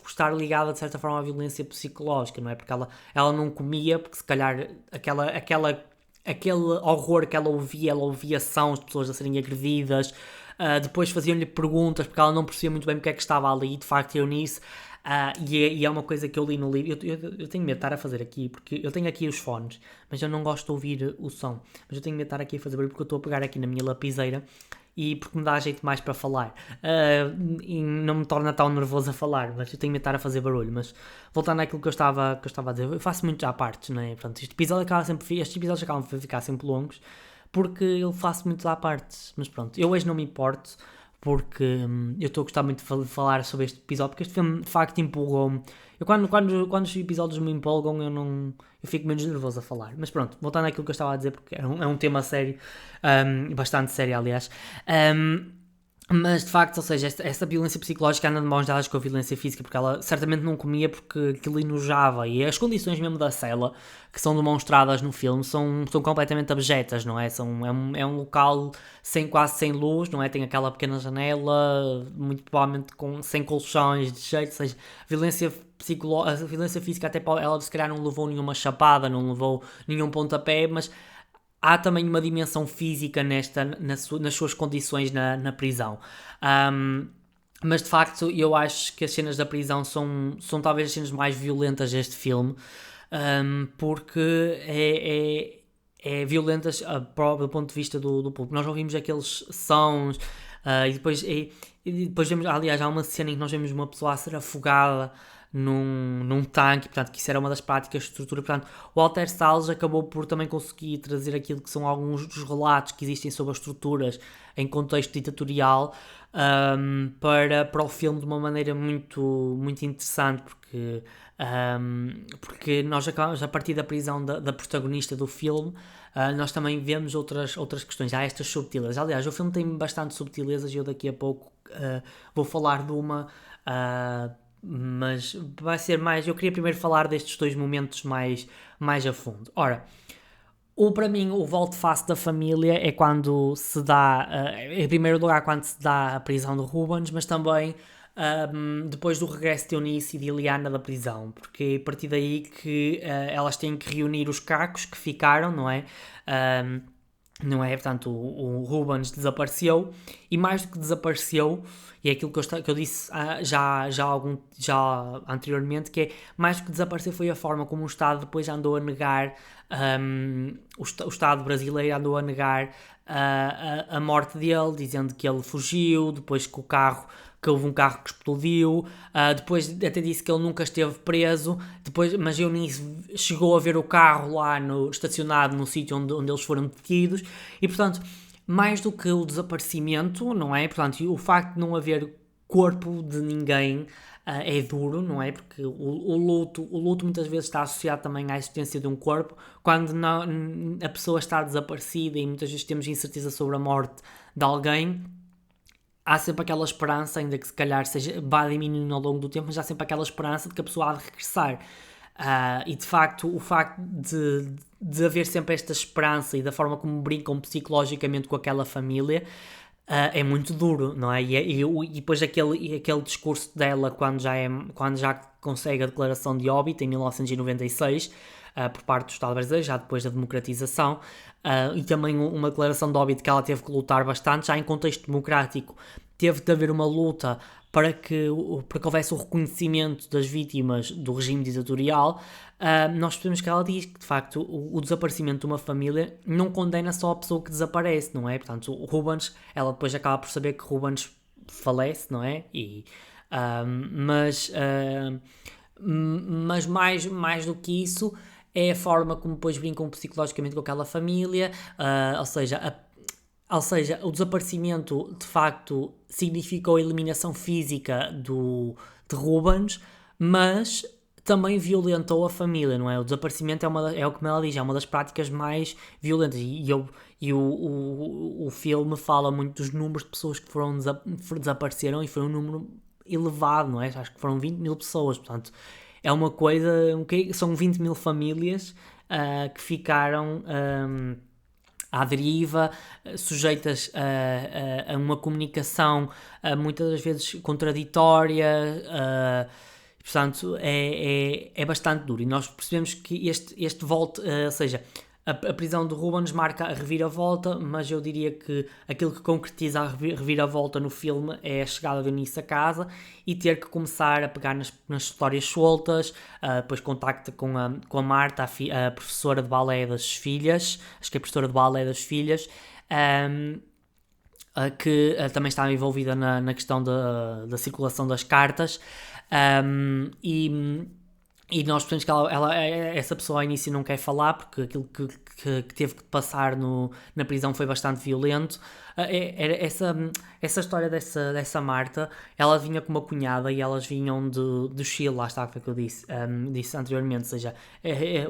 estar ligada de certa forma à violência psicológica, não é? Porque ela não comia, porque se calhar aquele horror que ela ouvia sons de pessoas a serem agredidas, depois faziam-lhe perguntas porque ela não percebia muito bem o que é que estava ali, de facto, Eunice. E é uma coisa que eu li no livro, eu tenho medo de estar a fazer aqui, porque eu tenho aqui os fones, mas eu não gosto de ouvir o som, mas eu tenho medo de estar aqui a fazer barulho porque eu estou a pegar aqui na minha lapiseira e porque me dá jeito mais para falar, e não me torna tão nervoso a falar, mas eu tenho medo de estar a fazer barulho. Mas voltando àquilo que eu estava a dizer, eu faço muito à parte, não é? Portanto, estes episódios acabam por ficar sempre longos, porque eu faço muito à parte, mas pronto, eu hoje não me importo, porque eu estou a gostar muito de falar sobre este episódio, porque este filme de facto empolgou-me. quando os episódios me empolgam, eu fico menos nervoso a falar. Mas pronto, voltando àquilo que eu estava a dizer, porque é um tema sério, bastante sério, aliás. Mas de facto, ou seja, esta violência psicológica anda de mãos dadas com a violência física, porque ela certamente não comia porque aquilo enojava, e as condições mesmo da cela que são demonstradas no filme são completamente abjetas, não é? É um local quase sem luz, não é? Tem aquela pequena janela, muito provavelmente sem colchões de jeito, ou seja, a violência física até ela se calhar não levou nenhuma chapada, não levou nenhum pontapé, mas há também uma dimensão física nas suas condições na prisão. Mas de facto eu acho que as cenas da prisão são talvez as cenas mais violentas deste filme, porque é violentas do ponto de vista do público. Nós ouvimos aqueles sons, e depois vemos, aliás, há uma cena em que nós vemos uma pessoa a ser afogada num tanque, portanto, que isso era uma das práticas de tortura. Portanto, o Walter Salles acabou por também conseguir trazer aquilo que são alguns dos relatos que existem sobre as torturas em contexto ditatorial, para o filme de uma maneira muito, muito interessante, porque nós acabamos, a partir da prisão da protagonista do filme, nós também vemos outras questões. Há estas subtilezas. Aliás, o filme tem bastante subtilezas e eu daqui a pouco vou falar de uma, mas vai ser mais... Eu queria primeiro falar destes dois momentos mais a fundo. Ora, para mim, o volte-face da família é quando se dá, em primeiro lugar, quando se dá a prisão de Rubens, mas também depois do regresso de Eunice e de Eliana da prisão, porque é a partir daí que elas têm que reunir os cacos que ficaram, não é? Não é? Portanto, o Rubens desapareceu, e mais do que desapareceu, e é aquilo que eu disse já anteriormente, que é, mais do que desaparecer foi a forma como o Estado depois andou a negar, o Estado brasileiro andou a negar a morte dele, dizendo que ele fugiu, depois que houve um carro que explodiu, depois até disse que ele nunca esteve preso, mas Eunice chegou a ver o carro lá estacionado no sítio onde eles foram detidos, e portanto, mais do que o desaparecimento, não é? Portanto, o facto de não haver corpo de ninguém é duro, não é? Porque o luto muitas vezes está associado também à existência de um corpo, quando a pessoa está desaparecida e muitas vezes temos incerteza sobre a morte de alguém. Há sempre aquela esperança, ainda que se calhar vá diminuindo ao longo do tempo, mas há sempre aquela esperança de que a pessoa há de regressar. E de facto, o facto de haver sempre esta esperança e da forma como brincam psicologicamente com aquela família é muito duro, não é? E depois aquele discurso dela quando já consegue a declaração de óbito em 1996, por parte do Estado brasileiro, já depois da democratização, e também uma declaração de óbito que ela teve que lutar bastante, já em contexto democrático. Teve de haver uma luta para que houvesse o reconhecimento das vítimas do regime ditatorial. Nós percebemos que ela diz que, de facto, o desaparecimento de uma família não condena só a pessoa que desaparece, não é? Portanto, o Rubens, ela depois acaba por saber que Rubens falece, não é? Mas mais do que isso, é a forma como depois brincam psicologicamente com aquela família, ou seja, o desaparecimento de facto significou a eliminação física de Rubens, mas também violentou a família, não é? O desaparecimento é o que ela diz, é uma das práticas mais violentas, o filme fala muito dos números de pessoas que desapareceram, e foi um número elevado, não é? Acho que foram 20 mil pessoas, portanto, é uma coisa, são 20 mil famílias que ficaram à deriva, sujeitas a uma comunicação muitas das vezes contraditória, portanto é bastante duro, e nós percebemos que este volta, ou seja, a prisão de Rubens marca a reviravolta, mas eu diria que aquilo que concretiza a reviravolta no filme é a chegada de Eunice a casa e ter que começar a pegar nas histórias soltas, depois contacta com a Marta, a professora de balé das filhas, acho que é a professora de balé das filhas, que também estava envolvida na questão da circulação das cartas, E nós percebemos que essa pessoa ao início não quer falar porque aquilo que teve que passar na prisão foi bastante violento. Essa história dessa Marta, ela vinha com uma cunhada e elas vinham do Chile, lá está, foi o que eu disse anteriormente. Ou seja,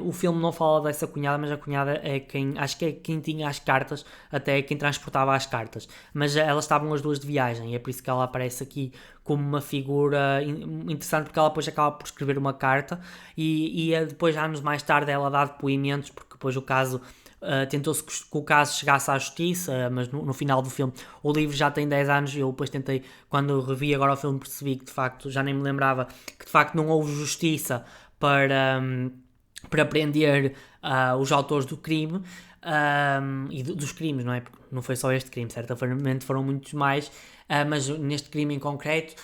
o filme não fala dessa cunhada, mas a cunhada acho que é quem tinha as cartas, até quem transportava as cartas. Mas elas estavam as duas de viagem, e é por isso que ela aparece aqui como uma figura interessante, porque ela depois acaba por escrever uma carta e depois, anos mais tarde, ela dá depoimentos, porque depois o caso tentou-se que o caso chegasse à justiça, mas no final do filme, o livro já tem 10 anos, e eu depois tentei, quando revi agora o filme, percebi que de facto, já nem me lembrava, que de facto não houve justiça para prender os autores do crime, e dos crimes, não é? Porque não foi só este crime, certamente foram muitos mais, mas neste crime em concreto,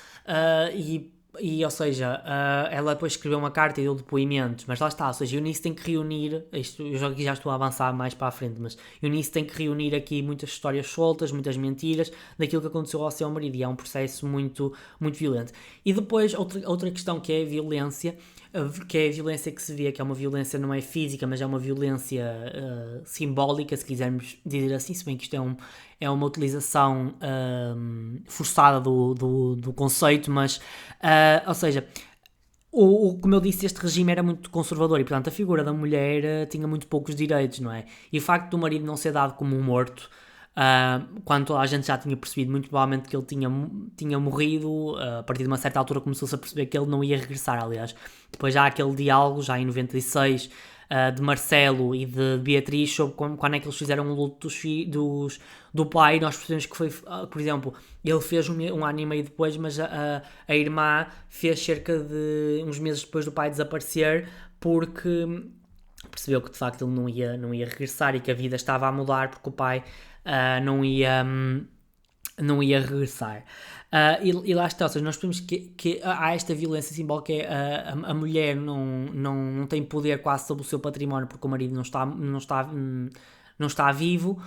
ou seja, ela depois escreveu uma carta e deu depoimentos, mas lá está, ou seja, Eunice tem que reunir, isto, eu já estou a avançar mais para a frente, mas Eunice tem que reunir aqui muitas histórias soltas, muitas mentiras, daquilo que aconteceu ao seu marido, e é um processo muito, muito violento. E depois, outra questão que é a violência, que é a violência que se vê, que é uma violência não é física, mas é uma violência simbólica, se quisermos dizer assim, se bem que isto é uma utilização forçada do conceito, mas, ou seja, como eu disse, este regime era muito conservador e, portanto, a figura da mulher tinha muito poucos direitos, não é? E o facto do marido não ser dado como um morto, quando toda a gente já tinha percebido muito provavelmente que ele tinha morrido, a partir de uma certa altura começou-se a perceber que ele não ia regressar. Aliás, depois já há aquele diálogo, já em 96, de Marcelo e de Beatriz, sobre quando é que eles fizeram o luto do pai. Nós percebemos que foi, por exemplo, ele fez um ano e meio depois, mas a irmã fez cerca de uns meses depois do pai desaparecer, porque percebeu que de facto ele não ia regressar e que a vida estava a mudar, porque o pai não ia regressar. E lá está, ou seja, nós percebemos que há esta violência simbólica, que é a mulher não tem poder quase sobre o seu património, porque o marido não está vivo.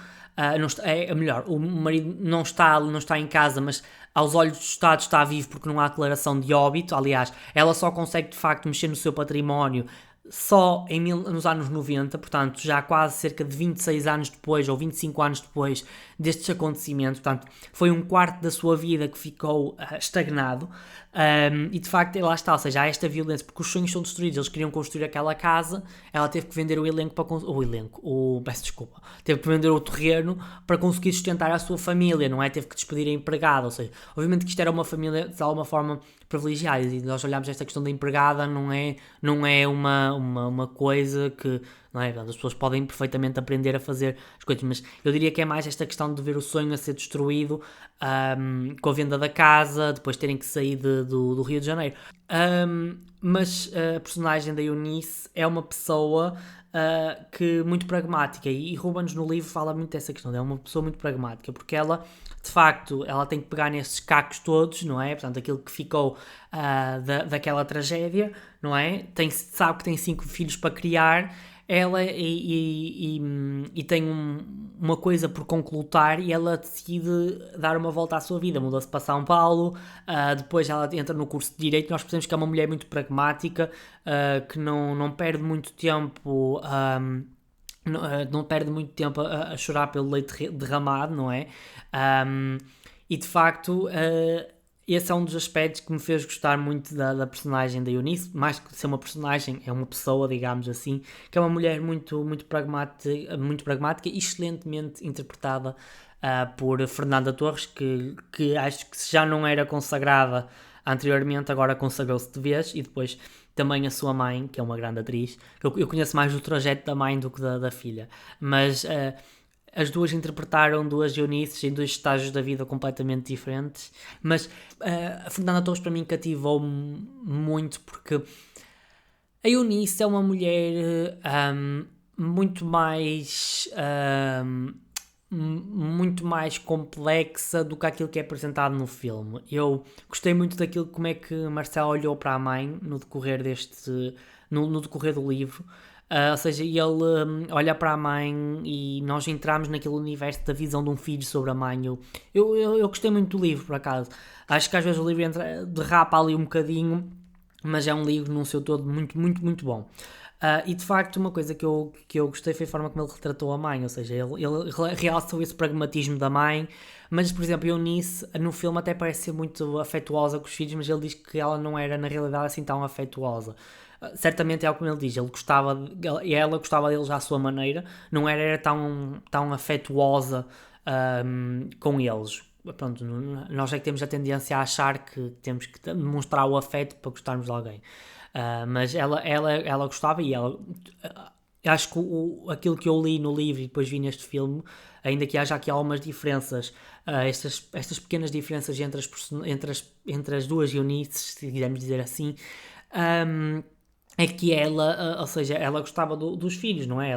Melhor, o marido não está em casa, mas aos olhos do Estado está vivo porque não há declaração de óbito. Aliás, ela só consegue de facto mexer no seu património só nos anos 90, portanto já quase cerca de 26 anos depois, ou 25 anos depois destes acontecimentos. Portanto, foi um quarto da sua vida que ficou estagnado, e de facto lá está, ou seja, há esta violência, porque os sonhos são destruídos. Eles queriam construir aquela casa, ela teve que vender peço desculpa, teve que vender o terreno para conseguir sustentar a sua família, não é? Teve que despedir a empregada, ou seja, obviamente que isto era uma família de alguma forma privilegiada, e nós olhamos esta questão da empregada, não é uma coisa que, não é? As pessoas podem perfeitamente aprender a fazer as coisas, mas eu diria que é mais esta questão de ver o sonho a ser destruído, com a venda da casa, depois terem que sair do Rio de Janeiro. Mas a personagem da Eunice é uma pessoa que muito pragmática, e Rubens no livro fala muito dessa questão. É uma pessoa muito pragmática, porque ela, de facto, ela tem que pegar nesses cacos todos, não é? Portanto, aquilo que ficou daquela tragédia, não é? Sabe que tem 5 filhos para criar, ela e tem uma coisa por concluir, e ela decide dar uma volta à sua vida. Mudou-se para São Paulo, depois ela entra no curso de Direito. Nós percebemos que é uma mulher muito pragmática, que não perde muito tempo... não perde muito tempo a chorar pelo leite derramado, não é? E de facto, esse é um dos aspectos que me fez gostar muito da personagem da Eunice. Mais que ser uma personagem, é uma pessoa, digamos assim, que é uma mulher muito, muito pragmática e excelentemente interpretada por Fernanda Torres, que acho que já não era consagrada anteriormente, agora consagrou-se de vez. E depois também a sua mãe, que é uma grande atriz. Eu conheço mais o trajeto da mãe do que da filha, mas as duas interpretaram duas Eunices em dois estágios da vida completamente diferentes. Mas a Fernanda Torres para mim cativou-me muito, porque a Eunice é uma mulher muito mais complexa do que aquilo que é apresentado no filme. Eu gostei muito daquilo, como é que Marcelo olhou para a mãe no decorrer no decorrer do livro. Ou seja, ele olha para a mãe e nós entramos naquele universo da visão de um filho sobre a mãe. Eu gostei muito do livro, por acaso. Acho que às vezes o livro derrapa ali um bocadinho, mas é um livro num seu todo muito, muito, muito bom. E de facto, uma coisa que eu gostei foi a forma como ele retratou a mãe, ou seja, ele realçou esse pragmatismo da mãe, mas, por exemplo, Eunice no filme até parece ser muito afetuosa com os filhos, mas ele diz que ela não era na realidade assim tão afetuosa. Certamente é o que ele diz, ele gostava, e ela gostava deles à sua maneira, não era tão afetuosa com eles. Pronto, nós é que temos a tendência a achar que temos que demonstrar o afeto para gostarmos de alguém. Mas ela gostava e ela. Acho que aquilo que eu li no livro e depois vi neste filme, ainda que haja aqui algumas diferenças, estas pequenas diferenças entre as duas Eunices, se quisermos dizer assim, é que ela, ou seja, ela gostava dos filhos, não é?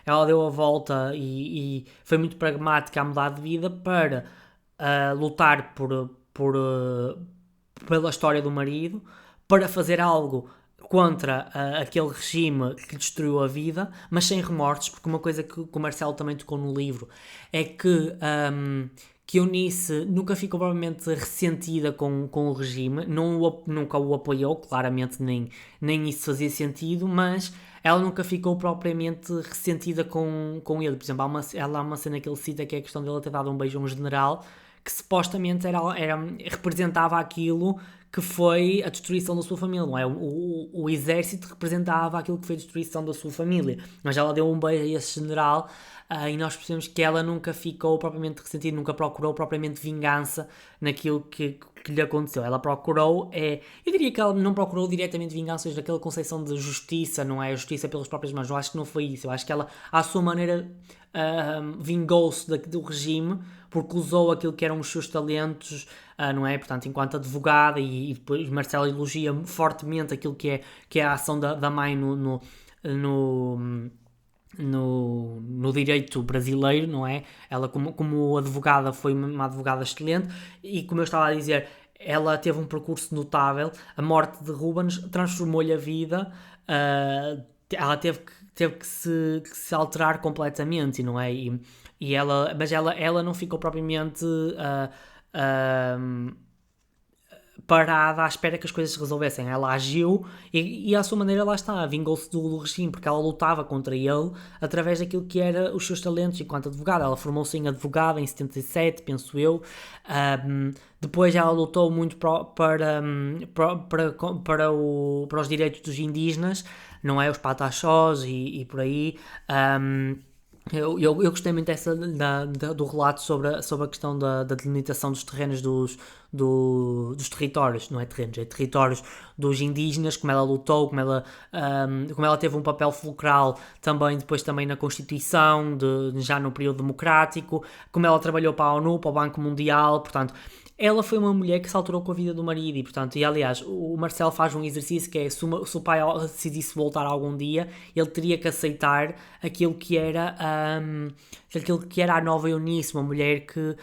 Ela deu a volta e foi muito pragmática a mudar de vida para lutar pela história do marido, para fazer algo contra aquele regime que lhe destruiu a vida, mas sem remorsos, porque uma coisa que o Marcelo também tocou no livro é que Eunice nunca ficou provavelmente ressentida com o regime, nunca o apoiou, claramente nem isso fazia sentido, mas ela nunca ficou propriamente ressentida com ele. Por exemplo, há uma cena que ele cita que é a questão dele ter dado um beijo a um general que supostamente representava aquilo que foi a destruição da sua família, não é? O exército representava aquilo que foi a destruição da sua família, mas ela deu um beijo a esse general e nós percebemos que ela nunca ficou propriamente ressentida, nunca procurou propriamente vingança naquilo que lhe aconteceu. Ela procurou, eu diria que ela não procurou diretamente vinganças daquela concepção de justiça, não é? Justiça pelas próprias mãos, eu acho que não foi isso, eu acho que ela, à sua maneira, vingou-se do regime, porque usou aquilo que eram os seus talentos, não é? Portanto, enquanto advogada, e depois Marcelo elogia fortemente aquilo que é a ação da mãe no direito brasileiro, não é? Ela, como advogada, foi uma advogada excelente e, como eu estava a dizer, ela teve um percurso notável. A morte de Rubens transformou-lhe a vida, ela teve que se alterar completamente, não é? Mas ela não ficou propriamente parada à espera que as coisas se resolvessem. Ela agiu e à sua maneira lá está, vingou-se do regime, porque ela lutava contra ele através daquilo que era os seus talentos enquanto advogada. Ela formou-se em advogada em 77, penso eu. Depois ela lutou muito para os direitos dos indígenas, não é? Os pataxós e por aí. Eu gostei muito do relato sobre a questão da delimitação dos terrenos dos territórios, não é terrenos, é territórios dos indígenas, como ela lutou, como ela teve um papel fulcral também na Constituição, já no período democrático, como ela trabalhou para a ONU, para o Banco Mundial, portanto, ela foi uma mulher que se alterou com a vida do marido e aliás, o Marcelo faz um exercício que é, se o pai decidisse voltar algum dia, ele teria que aceitar aquilo que era a nova Eunice, uma mulher que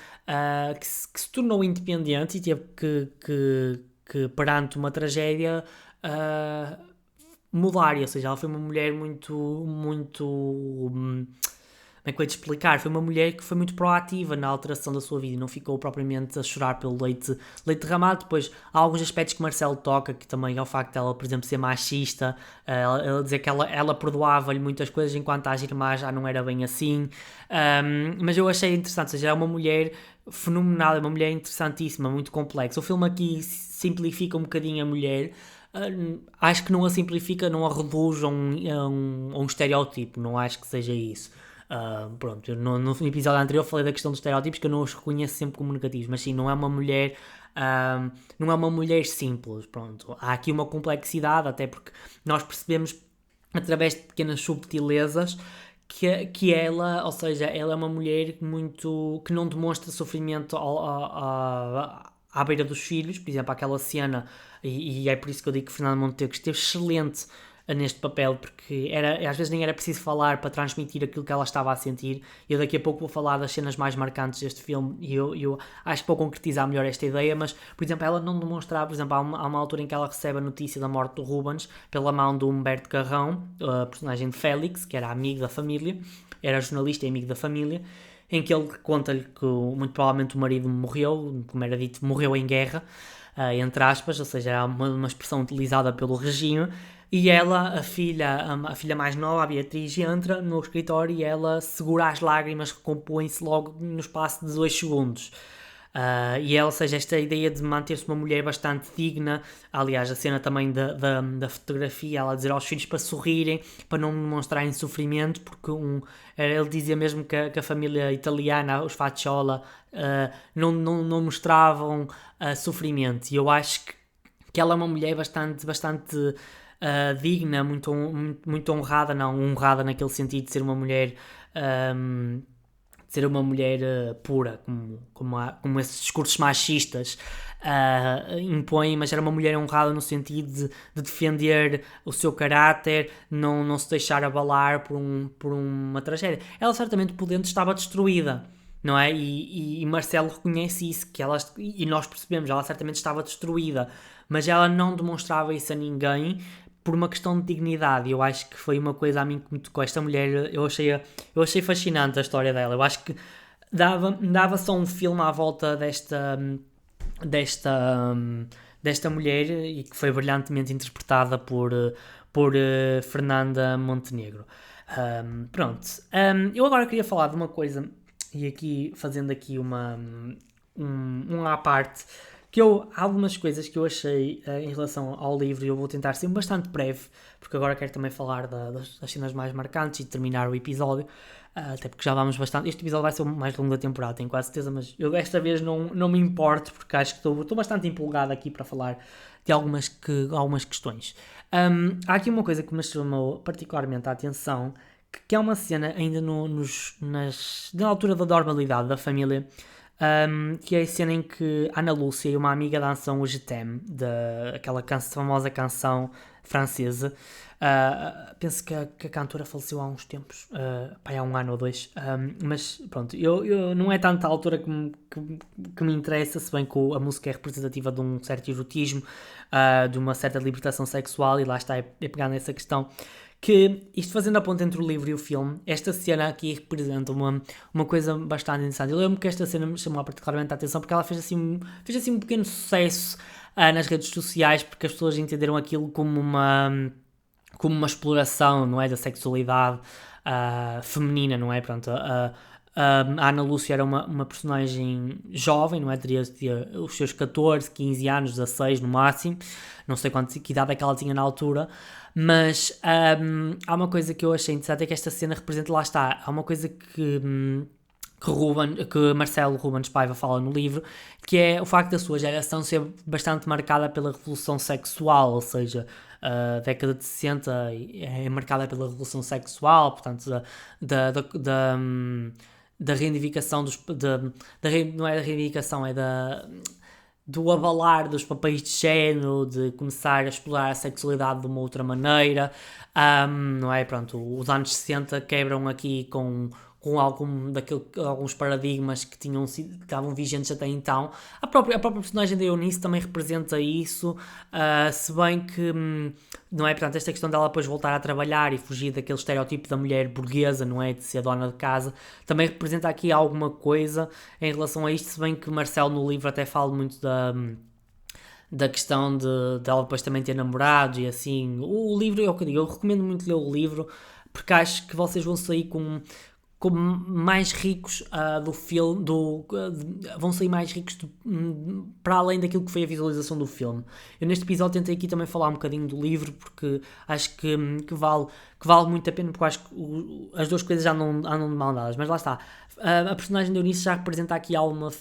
se tornou independente e teve que perante uma tragédia, mudar, ou seja, ela foi uma mulher muito, muito, como é que eu ia te explicar? Foi uma mulher que foi muito proativa na alteração da sua vida e não ficou propriamente a chorar pelo leite derramado. Depois há alguns aspectos que Marcelo toca, que também é o facto dela, por exemplo, ser machista, ela dizer que ela perdoava-lhe muitas coisas enquanto às irmãs já não era bem assim, mas eu achei interessante, ou seja, é uma mulher fenomenal, é uma mulher interessantíssima, muito complexa. O filme aqui simplifica um bocadinho a mulher. Acho que não a simplifica, não a reduz a um estereótipo, não acho que seja isso. Pronto, no episódio anterior falei da questão dos estereótipos, que eu não os reconheço sempre como negativos, mas sim, não é uma mulher simples, pronto. Há aqui uma complexidade, até porque nós percebemos através de pequenas subtilezas que ela, ou seja, ela é uma mulher que não demonstra sofrimento à beira dos filhos. Por exemplo, aquela cena, e é por isso que eu digo que Fernando Montenegro esteve excelente neste papel, porque às vezes nem era preciso falar para transmitir aquilo que ela estava a sentir. Eu daqui a pouco vou falar das cenas mais marcantes deste filme e eu acho que vou concretizar melhor esta ideia, mas, por exemplo, ela não demonstrava, por exemplo, há uma altura em que ela recebe a notícia da morte do Rubens pela mão do Humberto Carrão, a personagem de Félix, que era amigo da família, era jornalista e amigo da família, em que ele conta-lhe que muito provavelmente o marido morreu, como era dito, morreu em guerra. entre aspas, ou seja, era uma expressão utilizada pelo regime, e ela, a filha mais nova, a Beatriz, entra no escritório e ela segura as lágrimas que compõem-se logo no espaço de 2 segundos. E ela, ou seja, esta ideia de manter-se uma mulher bastante digna, aliás, a cena também da fotografia, ela dizer aos filhos para sorrirem, para não demonstrarem sofrimento, porque ele dizia mesmo que a família italiana, os Facciola, não mostravam sofrimento, e eu acho que ela é uma mulher bastante digna, muito honrada, não honrada naquele sentido de ser uma mulher pura, como esses discursos machistas impõem, mas era uma mulher honrada no sentido de defender o seu caráter, não se deixar abalar por uma tragédia. Ela certamente por dentro estava destruída, não é? E Marcelo reconhece isso, e nós percebemos, ela certamente estava destruída, mas ela não demonstrava isso a ninguém por uma questão de dignidade. Eu acho que foi uma coisa a mim que me tocou. Esta mulher, eu achei fascinante a história dela. Eu acho que dava só um filme à volta desta mulher, e que foi brilhantemente interpretada por Fernanda Montenegro. Pronto. Eu agora queria falar de uma coisa, e aqui fazendo aqui um à parte, que há algumas coisas que eu achei em relação ao livro, e eu vou tentar ser bastante breve, porque agora quero também falar das cenas mais marcantes e terminar o episódio, até porque já vamos bastante. Este episódio vai ser o mais longo da temporada, tenho quase certeza, mas eu desta vez não me importo, porque acho que estou bastante empolgado aqui para falar de algumas questões. Há aqui uma coisa que me chamou particularmente a atenção, que é uma cena ainda na altura da normalidade da família, que é a cena em que Ana Lúcia e uma amiga dançam o Je t'aime, aquela famosa canção francesa. Penso que a cantora faleceu há uns tempos, há 1 ano ou 2, mas pronto, eu não é tanto a altura que me interessa, se bem que a música é representativa de um certo erotismo, de uma certa libertação sexual, e lá está, é pegar nessa questão. Que, isto fazendo a ponte entre o livro e o filme, esta cena aqui representa uma coisa bastante interessante. Eu lembro que esta cena me chamou particularmente a atenção, porque ela fez assim um pequeno sucesso nas redes sociais, porque as pessoas entenderam aquilo como uma exploração, não é, da sexualidade feminina, não é? Pronto, a Ana Lúcia era uma personagem jovem, não é? Teria os seus 14, 15 anos, 16 no máximo, não sei que idade é que ela tinha na altura, mas há uma coisa que eu achei interessante, é que esta cena representa, lá está, há uma coisa que Marcelo Rubens Paiva fala no livro, que é o facto da sua geração ser bastante marcada pela revolução sexual, ou seja, a década de 60 é marcada pela revolução sexual, portanto, da reivindicação não é da reivindicação, é do avalar dos papéis de género, de começar a explorar a sexualidade de uma outra maneira, não é? Pronto, os anos 60 quebram aqui com alguns paradigmas que estavam vigentes até então. A própria personagem da Eunice também representa isso, se bem que, não é? Portanto, esta questão dela depois voltar a trabalhar e fugir daquele estereótipo da mulher burguesa, não é? De ser dona de casa, também representa aqui alguma coisa em relação a isto, se bem que Marcelo no livro até fala muito da questão de ela depois também ter namorados e assim. O livro, é o que eu digo, eu recomendo muito ler o livro, porque acho que vocês vão sair como mais ricos do filme, vão sair mais ricos para além daquilo que foi a visualização do filme. Eu neste episódio tentei aqui também falar um bocadinho do livro, porque acho que vale muito a pena, porque acho que as duas coisas já andam de mão dadas, mas lá está. A personagem de Eunice já representa aqui alguma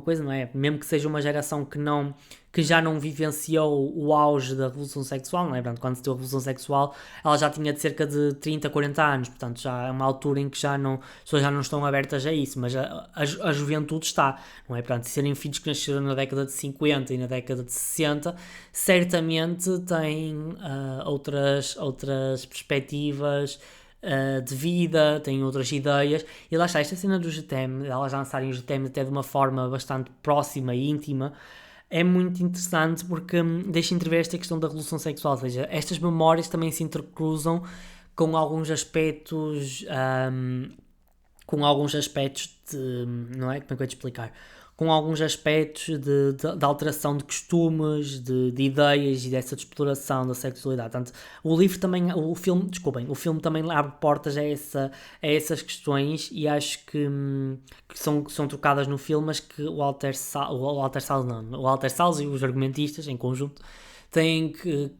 coisa, não é? Mesmo que seja uma geração que já não vivenciou o auge da revolução sexual, não é? Portanto, quando se deu a revolução sexual, ela já tinha de cerca de 30, 40 anos, portanto já é uma altura em que as pessoas já não estão abertas a isso, mas a juventude está, não é? Portanto, serem filhos que nasceram na década de 50 e na década de 60, certamente têm outras perspectivas de vida, têm outras ideias, e lá está, esta cena do Je t'aime, elas lançarem o Je t'aime até de uma forma bastante próxima e íntima, é muito interessante, porque deixa entrever esta questão da revolução sexual, ou seja, estas memórias também se intercruzam com alguns aspectos de, não é? Como é que eu vou te explicar? com alguns aspectos de alteração de costumes, de ideias e dessa de exploração da sexualidade. Portanto, o livro também, o filme também abre portas a essas questões e acho que são trocadas no filme, mas que o Walter Salles e os argumentistas em conjunto têm que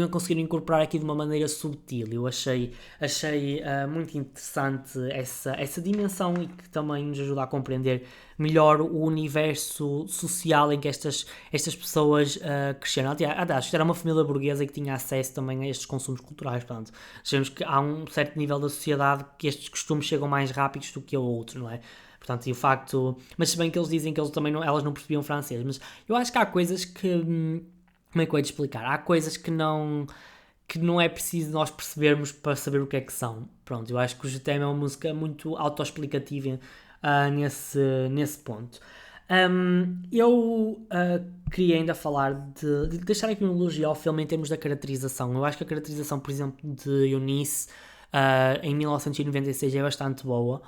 conseguir incorporar aqui de uma maneira subtil. Eu achei muito interessante essa dimensão e que também nos ajuda a compreender melhor o universo social em que estas pessoas cresceram. Aliás, isto era uma família burguesa que tinha acesso também a estes consumos culturais. Portanto, sabemos que há um certo nível da sociedade que estes costumes chegam mais rápidos do que a outros, não é? Portanto, e o facto... Mas se bem que eles dizem que elas não percebiam francês, mas eu acho que há coisas que... Como é que eu ia te explicar? Há coisas que não é preciso nós percebermos para saber o que é que são. Pronto, eu acho que o GTM é uma música muito autoexplicativa nesse ponto. Eu queria ainda falar de deixar aqui um elogio ao filme em termos da caracterização. Eu acho que a caracterização, por exemplo, de Eunice em 1996 é bastante boa.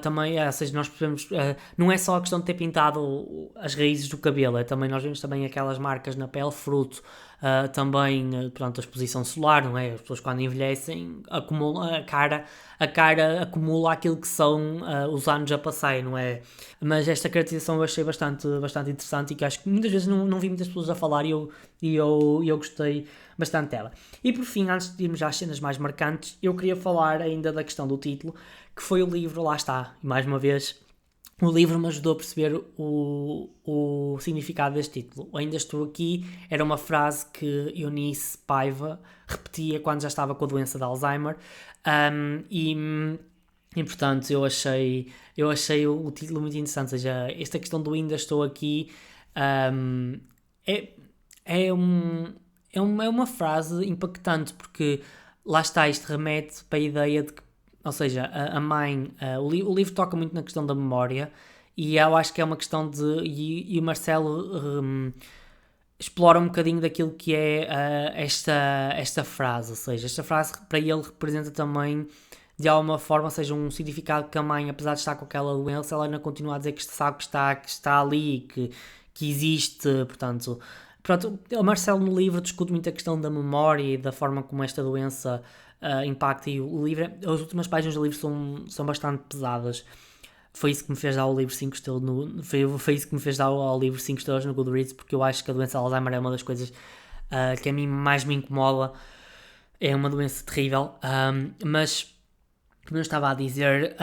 Também, ou seja, nós percebemos, não é só a questão de ter pintado as raízes do cabelo, também nós vemos também aquelas marcas na pele, fruto, também, portanto, a exposição solar, não é? As pessoas quando envelhecem acumulam a cara acumula aquilo que são os anos a passar, não é? Mas esta caracterização eu achei bastante interessante e que acho que muitas vezes não vi muitas pessoas a falar e eu gostei bastante dela. E por fim, antes de irmos às cenas mais marcantes, eu queria falar ainda da questão do título, que foi o livro, lá está, e mais uma vez, o livro me ajudou a perceber o significado deste título. Ainda estou aqui, era uma frase que Eunice Paiva repetia quando já estava com a doença de Alzheimer, e portanto eu achei o título muito interessante, ou seja, esta questão do ainda estou aqui é uma frase impactante, porque lá está, isto remete para a ideia de que, ou seja, a mãe, o livro toca muito na questão da memória, e eu acho que é uma questão de, e o Marcelo explora um bocadinho daquilo que é esta frase, ou seja, esta frase para ele representa também de alguma forma, ou seja, um significado que a mãe, apesar de estar com aquela doença, ela ainda continua a dizer que sabe que está ali, que existe, portanto, o Marcelo no livro discute muito a questão da memória e da forma como esta doença impacta, e o livro, as últimas páginas do livro são bastante pesadas. Foi isso que me fez dar o livro 5 estrelas foi isso que me fez dar ao livro 5 estrelas no Goodreads, porque eu acho que a doença de Alzheimer é uma das coisas que a mim mais me incomoda. É uma doença terrível, mas como eu estava a dizer,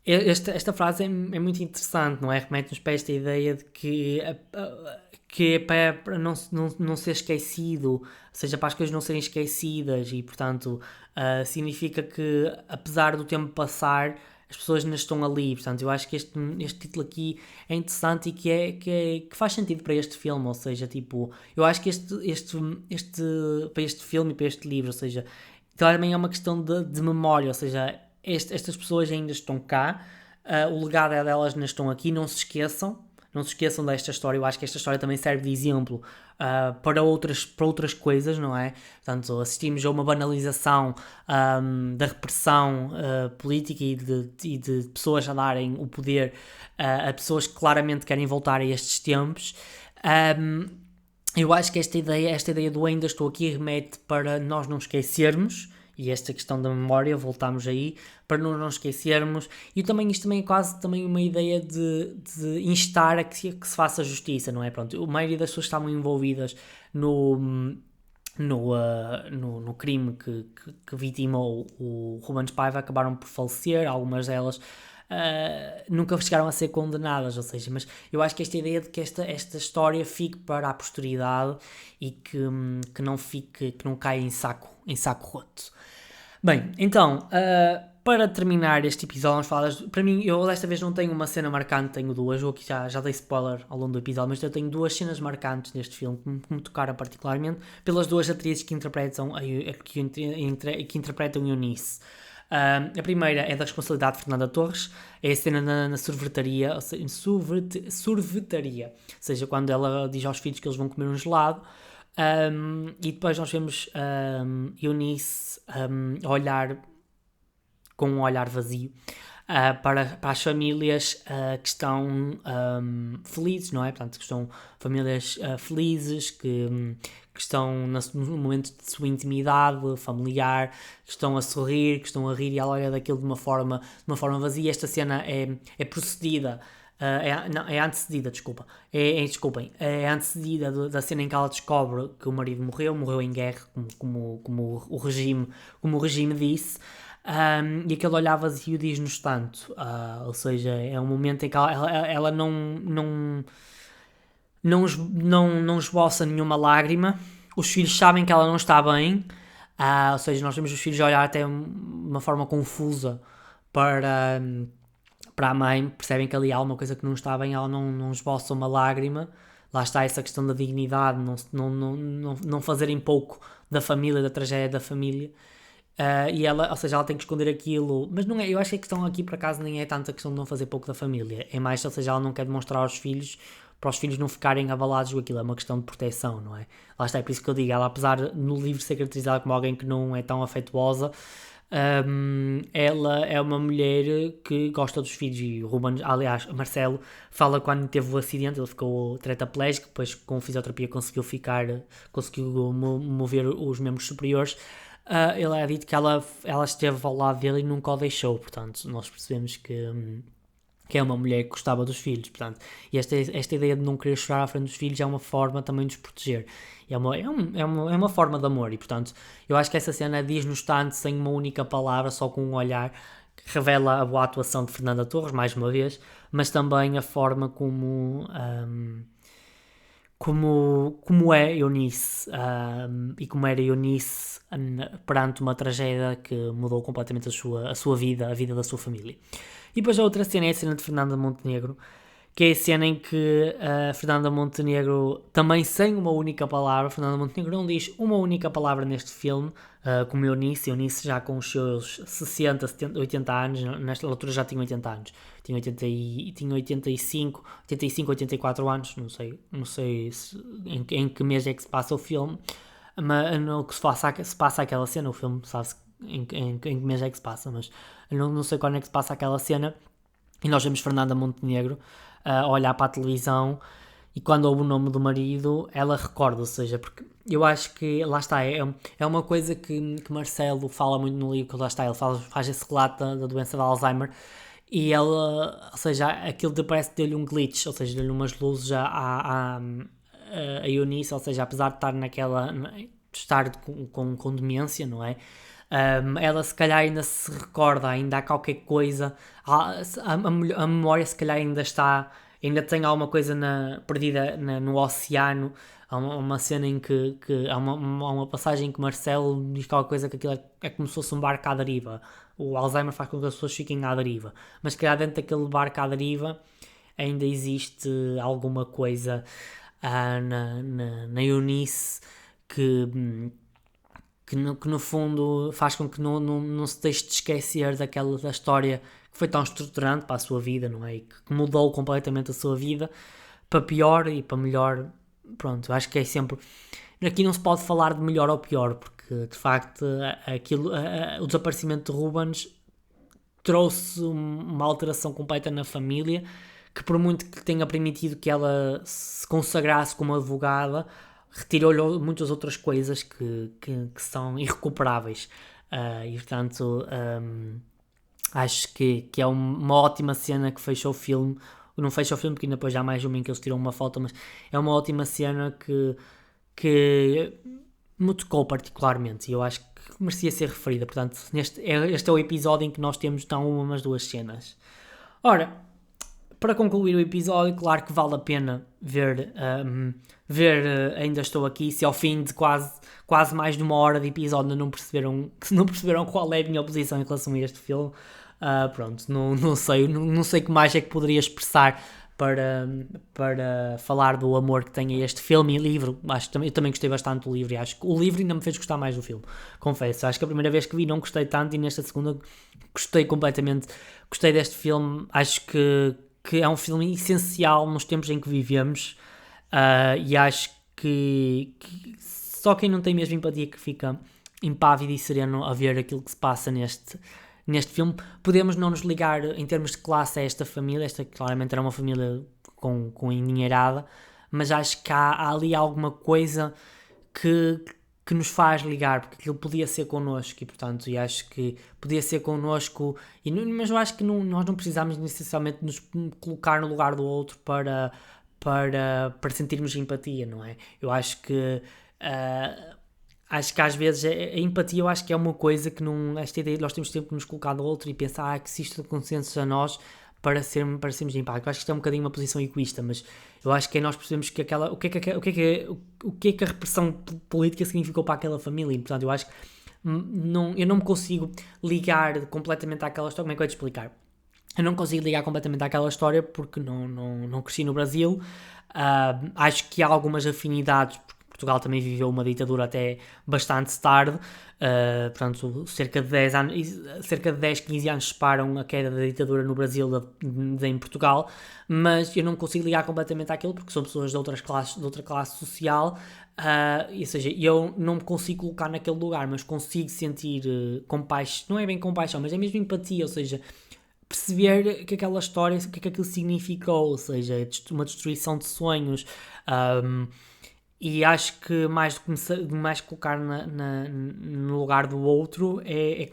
esta frase é muito interessante, não é? Remete-nos para esta ideia de que é para não ser esquecido, ou seja, para as coisas não serem esquecidas, e portanto significa que apesar do tempo passar, as pessoas ainda estão ali. Portanto, eu acho que este título aqui é interessante e que faz sentido para este filme, ou seja, tipo, eu acho que para este filme e para este livro, ou seja, também é uma questão de memória, ou seja, estas pessoas ainda estão cá, o legado delas ainda estão aqui, não se esqueçam desta história. Eu acho que esta história também serve de exemplo para outras coisas, não é? Portanto, assistimos a uma banalização da repressão política e de pessoas a darem o poder a pessoas que claramente querem voltar a estes tempos. Eu acho que esta ideia do ainda estou aqui remete para nós não esquecermos, e esta questão da memória, voltamos aí, para não esquecermos, e isto também é quase também uma ideia de instar a que se faça justiça, não é? Pronto, a maioria das pessoas que estavam envolvidas no crime que vitimou o Rubens Paiva acabaram por falecer, algumas delas nunca chegaram a ser condenadas, ou seja, mas eu acho que esta ideia de que esta história fique para a posteridade e que não caia em saco roto. Bem, então, para terminar este episódio, vamos falar para mim, eu desta vez não tenho uma cena marcante, tenho duas. Eu aqui já dei spoiler ao longo do episódio, mas eu tenho duas cenas marcantes neste filme que me tocaram particularmente, pelas duas atrizes que interpretam Eunice. A primeira é da responsabilidade de Fernanda Torres, é a cena na sorvetaria, ou seja, quando ela diz aos filhos que eles vão comer um gelado. E depois nós vemos Eunice a olhar com um olhar vazio, para as famílias que estão felizes, não é? Portanto, que estão famílias felizes, que estão no momento de sua intimidade familiar, que estão a sorrir, que estão a rir, e ela olha daquilo de uma forma vazia. Esta cena é precedida, é antecedida, desculpem, é antecedida da cena em que ela descobre que o marido morreu em guerra, como o regime disse. E aquele olhar vazio diz-nos tanto, ou seja, é um momento em que ela não esboça nenhuma lágrima. Os filhos sabem que ela não está bem, ou seja, nós temos os filhos a olhar até de uma forma confusa para a mãe, percebem que ali há alguma coisa que não está bem, ela não esboça uma lágrima. Lá está essa questão da dignidade, não fazerem pouco da família, da tragédia da família. E ela, ou seja, ela tem que esconder aquilo, mas não é, eu acho que a questão aqui por acaso nem é tanto a questão de não fazer pouco da família, é mais, ou seja, ela não quer demonstrar aos filhos, para os filhos não ficarem abalados com aquilo, é uma questão de proteção, não é? Lá está, é por isso que eu digo, ela apesar no livro ser caracterizada como alguém que não é tão afetuosa, ela é uma mulher que gosta dos filhos, e o Ruben, aliás, Marcelo fala quando teve o acidente, ele ficou tetraplégico, depois com fisioterapia conseguiu mover os membros superiores. Ele é dito que ela esteve ao lado dele e nunca o deixou, portanto nós percebemos que é uma mulher que gostava dos filhos, portanto, e esta ideia de não querer chorar à frente dos filhos é uma forma também de os proteger, é uma forma de amor, e portanto eu acho que essa cena diz-nos tanto sem uma única palavra, só com um olhar, que revela a boa atuação de Fernanda Torres, mais uma vez, mas também a forma como é Eunice, e como era Eunice perante uma tragédia que mudou completamente a sua vida, a vida da sua família. E depois a outra cena é a cena de Fernanda Montenegro, que é a cena em que Fernanda Montenegro, também sem uma única palavra, Fernanda Montenegro não diz uma única palavra neste filme, como Eunice já com os seus 60, 70, 80 anos, nesta altura já tinha 80 anos, tinha 85, 84 anos, não sei em que mês é que se passa o filme, mas no que se passa aquela cena, o filme sabe-se em que mês é que se passa, mas não sei quando é que se passa aquela cena, e nós vemos Fernanda Montenegro a olhar para a televisão, e quando ouve o nome do marido, ela recorda, ou seja, porque eu acho que, lá está, é uma coisa que Marcelo fala muito no livro, que lá está, ele faz esse relato da doença de Alzheimer, e ela, ou seja, aquilo parece ter-lhe um glitch, ou seja, deu-lhe umas luzes a Eunice, ou seja, apesar de estar de estar com demência, não é? Ela se calhar ainda se recorda, ainda há qualquer coisa, a memória se calhar ainda tem alguma coisa perdida no oceano. Há uma cena em que há uma passagem em que Marcelo diz qualquer coisa, que aquilo é como se fosse um barco à deriva. O Alzheimer faz com que as pessoas fiquem à deriva, mas se calhar dentro daquele barco à deriva ainda existe alguma coisa na Eunice que no fundo faz com que não se deixe de esquecer da história que foi tão estruturante para a sua vida, não é? E que mudou completamente a sua vida para pior e para melhor. Pronto, acho que é sempre... Aqui não se pode falar de melhor ou pior, porque de facto o desaparecimento de Rubens trouxe uma alteração completa na família, que por muito que tenha permitido que ela se consagrasse como advogada, retirou-lhe muitas outras coisas que são irrecuperáveis. E portanto acho que é uma ótima cena que fechou o filme. Não fecha o filme porque ainda depois já há mais uma em que eles tiram uma foto, mas é uma ótima cena que me tocou particularmente, e eu acho que merecia ser referida. Portanto, este é o episódio em que nós temos então uma das duas cenas. Ora, para concluir o episódio, claro que vale a pena ver Ainda Estou Aqui. Se ao fim de quase mais de uma hora de episódio não perceberam qual é a minha posição em relação a este filme, pronto, não sei que mais é que poderia expressar para falar do amor que tem a este filme e livro. Eu também gostei bastante do livro, e acho que o livro ainda me fez gostar mais do filme, confesso. Acho que a primeira vez que vi não gostei tanto, e nesta segunda gostei completamente. Gostei deste filme, acho que é um filme essencial nos tempos em que vivemos, e acho que só quem não tem mesmo empatia que fica impávido e sereno a ver aquilo que se passa neste filme. Podemos não nos ligar em termos de classe a esta família, esta claramente era uma família com endinheirada, mas acho que há ali alguma coisa que nos faz ligar, porque aquilo podia ser connosco e, portanto, e acho que podia ser connosco, mas eu acho que nós não precisamos necessariamente nos colocar no lugar do outro para sentirmos empatia, não é? Eu acho que às vezes a empatia eu acho que é uma coisa que não, esta ideia de nós temos sempre que nos colocar no outro e pensar que se isto acontecesse a nós para sermos empáticos. Eu acho que isto é um bocadinho uma posição egoísta, mas eu acho que é nós percebemos que o que é que a repressão política significou para aquela família, e portanto eu acho que eu não me consigo ligar completamente àquela história. Como é que eu ia te explicar? Eu não consigo ligar completamente àquela história porque não cresci no Brasil. Acho que há algumas afinidades, porque Portugal também viveu uma ditadura até bastante tarde. Portanto, cerca de 10, 15 anos separam a queda da ditadura no Brasil em Portugal, mas eu não consigo ligar completamente àquilo porque são pessoas de outra classe social. Ou seja, eu não me consigo colocar naquele lugar, mas consigo sentir compaixão, não é bem compaixão, mas é mesmo empatia, ou seja, perceber que aquela história, o que é que aquilo significou, ou seja, uma destruição de sonhos. E acho que mais do que mais colocar no lugar do outro é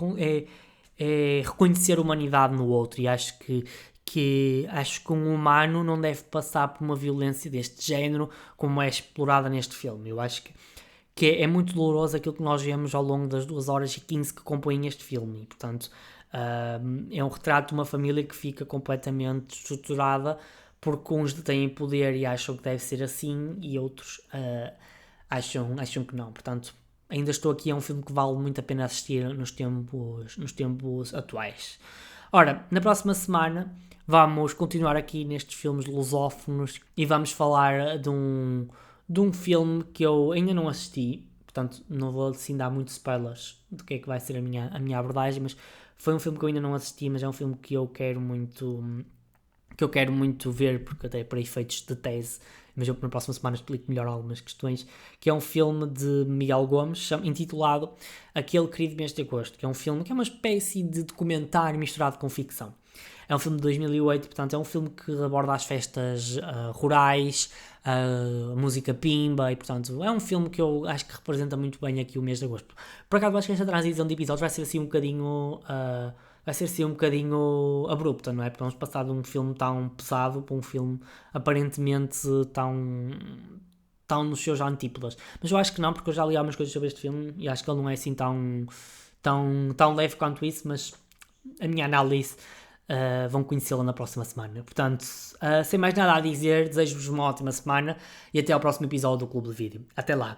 reconhecer a humanidade no outro, e acho que um humano não deve passar por uma violência deste género como é explorada neste filme. Eu acho que é muito doloroso aquilo que nós vemos ao longo das 2 horas e 15 que compõem este filme, e portanto é um retrato de uma família que fica completamente estruturada porque uns têm poder e acham que deve ser assim e outros acham que não. Portanto, ainda estou aqui, é um filme que vale muito a pena assistir nos tempos atuais. Ora, na próxima semana vamos continuar aqui nestes filmes lusófonos e vamos falar de um filme que eu ainda não assisti, portanto não vou assim dar muitos spoilers do que é que vai ser a minha abordagem, mas foi um filme que eu ainda não assisti, mas é um filme que eu quero muito ver, porque até para efeitos de tese, mas eu na próxima semana explico melhor algumas questões, que é um filme de Miguel Gomes, intitulado Aquele Querido Mês de Agosto, que é um filme que é uma espécie de documentário misturado com ficção. É um filme de 2008, portanto é um filme que aborda as festas rurais, a música pimba, e portanto é um filme que eu acho que representa muito bem aqui o mês de agosto. Por acaso acho que esta transição de episódios vai ser assim um bocadinho abrupta, não é? Porque vamos passar de um filme tão pesado para um filme aparentemente tão nos seus antípodas. Mas eu acho que não, porque eu já li algumas coisas sobre este filme e acho que ele não é assim tão leve quanto isso, mas a minha análise vão conhecê-la na próxima semana. Portanto, sem mais nada a dizer, desejo-vos uma ótima semana e até ao próximo episódio do Clube de Vídeo. Até lá!